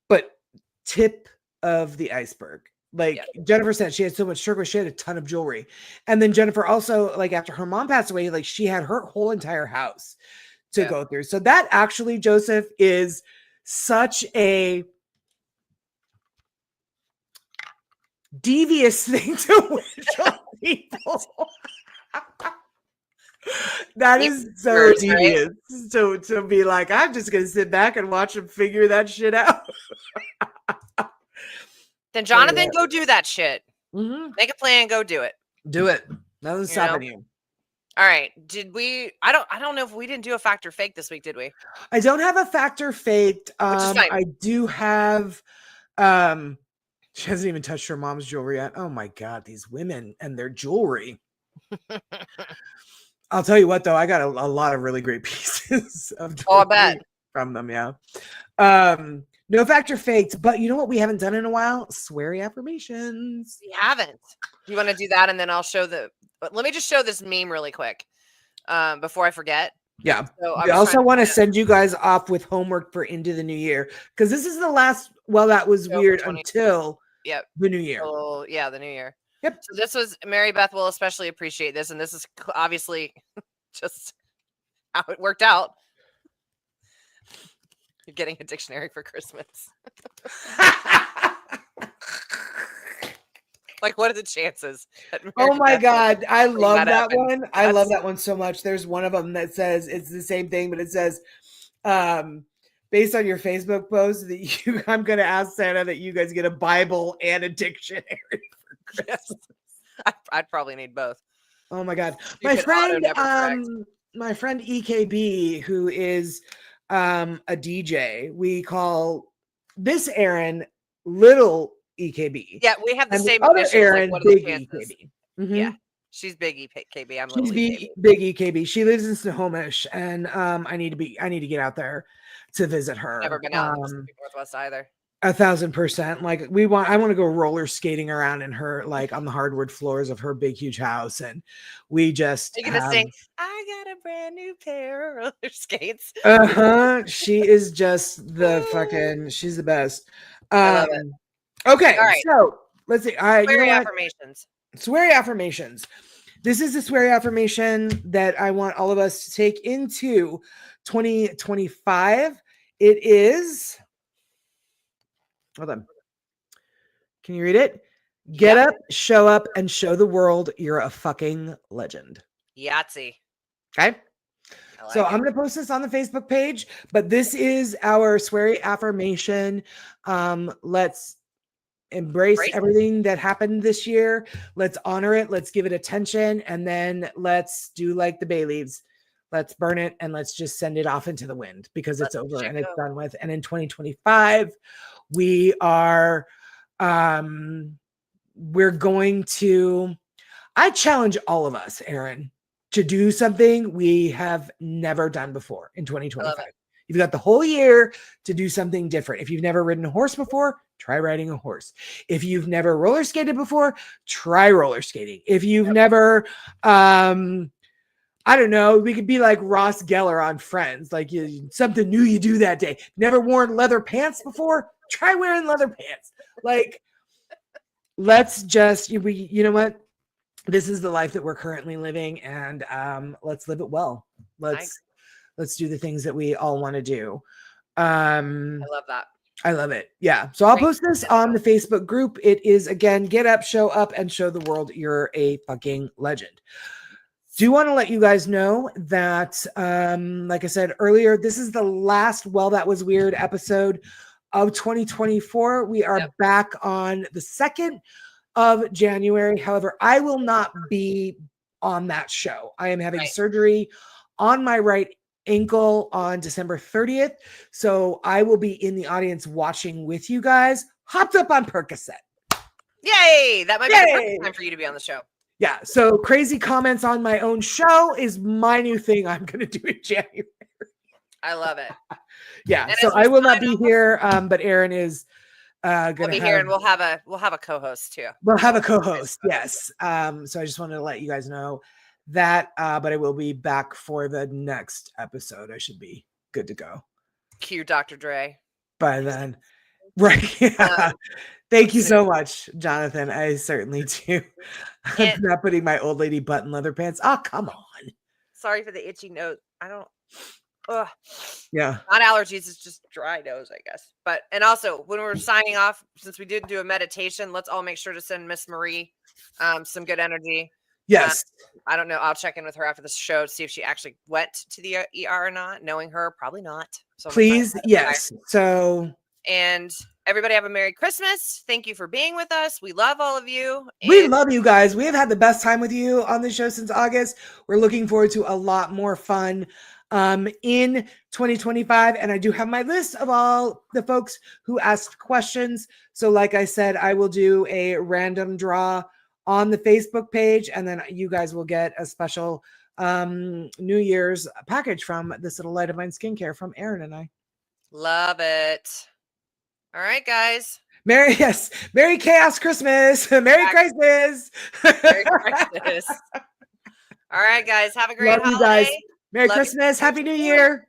but tip of the iceberg. Like Jennifer said, she had so much turquoise, she had a ton of jewelry. And then Jennifer also, like, after her mom passed away, like, she had her whole entire house to go through. So that actually, Joseph, is such a devious thing to wish on people. That is so devious, right? to be like, I'm just gonna sit back and watch them figure that shit out. Then Jonathan, go do that shit. Make a plan, go do it. Do it. Nothing's stopping you. All right. Did we? I don't know if we didn't do a fact or fake this week, did we? I don't have a factor faked. Which is fine. I do have. She hasn't even touched her mom's jewelry yet. Oh my god, these women and their jewelry. I'll tell you what, though, I got a lot of really great pieces of Oh, I bet. from them. Yeah. No factor faked, but you know what we haven't done in a while? Sweary affirmations. We haven't. Do you want to do that, and then I'll show the? But let me just show this meme really quick, before I forget. Yeah. So I also want to send you guys off with homework for into the new year because this is the last. Well, that was Show for weird 20. until Yep. the new year. Oh, yeah, the new year. Yep. So this was Mary Beth will especially appreciate this, and this is obviously just how it worked out. You're getting a dictionary for Christmas. Like, what are the chances? Oh my god, I love that happen? one. I love that one so much. There's one of them that says it's the same thing, but it says, based on your Facebook post, that I'm going to ask Santa that you guys get a Bible and a dictionary for Christmas. Yes. I'd probably need both. Oh my god, my friend EKB, who is a DJ, we call this Erin Little EKB. Yeah, we have the and same the other initials, Erin, like, what are the Big chances? EKB. Mhm. Yeah, she's big EKB. I'm She's little EKB. big EKB. She lives in Snohomish, and I need to get out there to visit her. Never been out in the Pacific Northwest either. 1,000%. Like I want to go roller skating around in her, like on the hardwood floors of her big huge house, and we just You're gonna sing, I got a brand new pair of roller skates. She is just the fucking. She's the best. I love it. Okay, all right. So let's see. Sweary affirmations. Sweary affirmations. This is a sweary affirmation that I want all of us to take into 2025. It is. Hold on. Can you read it? Get up, show up, and show the world you're a fucking legend. Yahtzee. Okay. So I'm going to post this on the Facebook page, but this is our sweary affirmation. Let's embrace everything that happened this year. Let's honor it. Let's give it attention. And then let's do like the bay leaves. Let's burn it and let's just send it off into the wind because it's over and it's done with. And in 2025, we are, we're going to, I challenge all of us, Erin, to do something we have never done before in 2025. You've got the whole year to do something different. If you've never ridden a horse before, try riding a horse. If you've never roller skated before, try roller skating. If you've never, I don't know, we could be like Ross Geller on Friends, like something new you do that day. Never worn leather pants before? Try wearing leather pants. Like, let's just, you know what? This is the life that we're currently living, and let's live it well. Let's do the things that we all want to do. I love that. I love it. Yeah. So I'll post this on the Facebook group. It is, again, get up, show up, and show the world you're a fucking legend. Do want to let you guys know that, like I said earlier, this is the last Well, That Was Weird episode of 2024. We are back on the 2nd of January. However, I will not be on that show. I am having surgery on my right ankle on December 30th. So I will be in the audience watching with you guys, hopped up on Percocet. Yay! That might be the perfect time for you to be on the show. Yeah. So crazy comments on my own show is my new thing I'm going to do in January. I love it. Yeah. And so I will not be here, but Erin is going to be here, and we'll have a co-host too. We'll have a co-host. Yes. So I just wanted to let you guys know that, but I will be back for the next episode. I should be good to go. Cue Dr. Dre by then. Right. Yeah. Thank you so much, Jonathan. I certainly do. I'm not putting my old lady butt in leather pants. Oh, come on. Sorry for the itchy nose. I don't. Yeah. Not allergies. It's just dry nose, I guess. But, and also when we're signing off, since we didn't do a meditation, let's all make sure to send Miss Marie some good energy. Yes. I don't know. I'll check in with her after this show to see if she actually went to the ER or not. Knowing her, probably not. So please. Yes. So. And everybody have a Merry Christmas. Thank you for being with us. We love all of you. We love you guys. We have had the best time with you on the show since August. We're looking forward to a lot more fun in 2025. And I do have my list of all the folks who asked questions. So like I said, I will do a random draw on the Facebook page, and then you guys will get a special New Year's package from this little Light of Mine skincare from Erin and I. Love it. All right, guys. Merry Chaos Christmas. Merry Christmas. Merry Christmas. All right, guys. Have a great Love you holiday. guys. Merry Love Christmas. you. Happy New Year.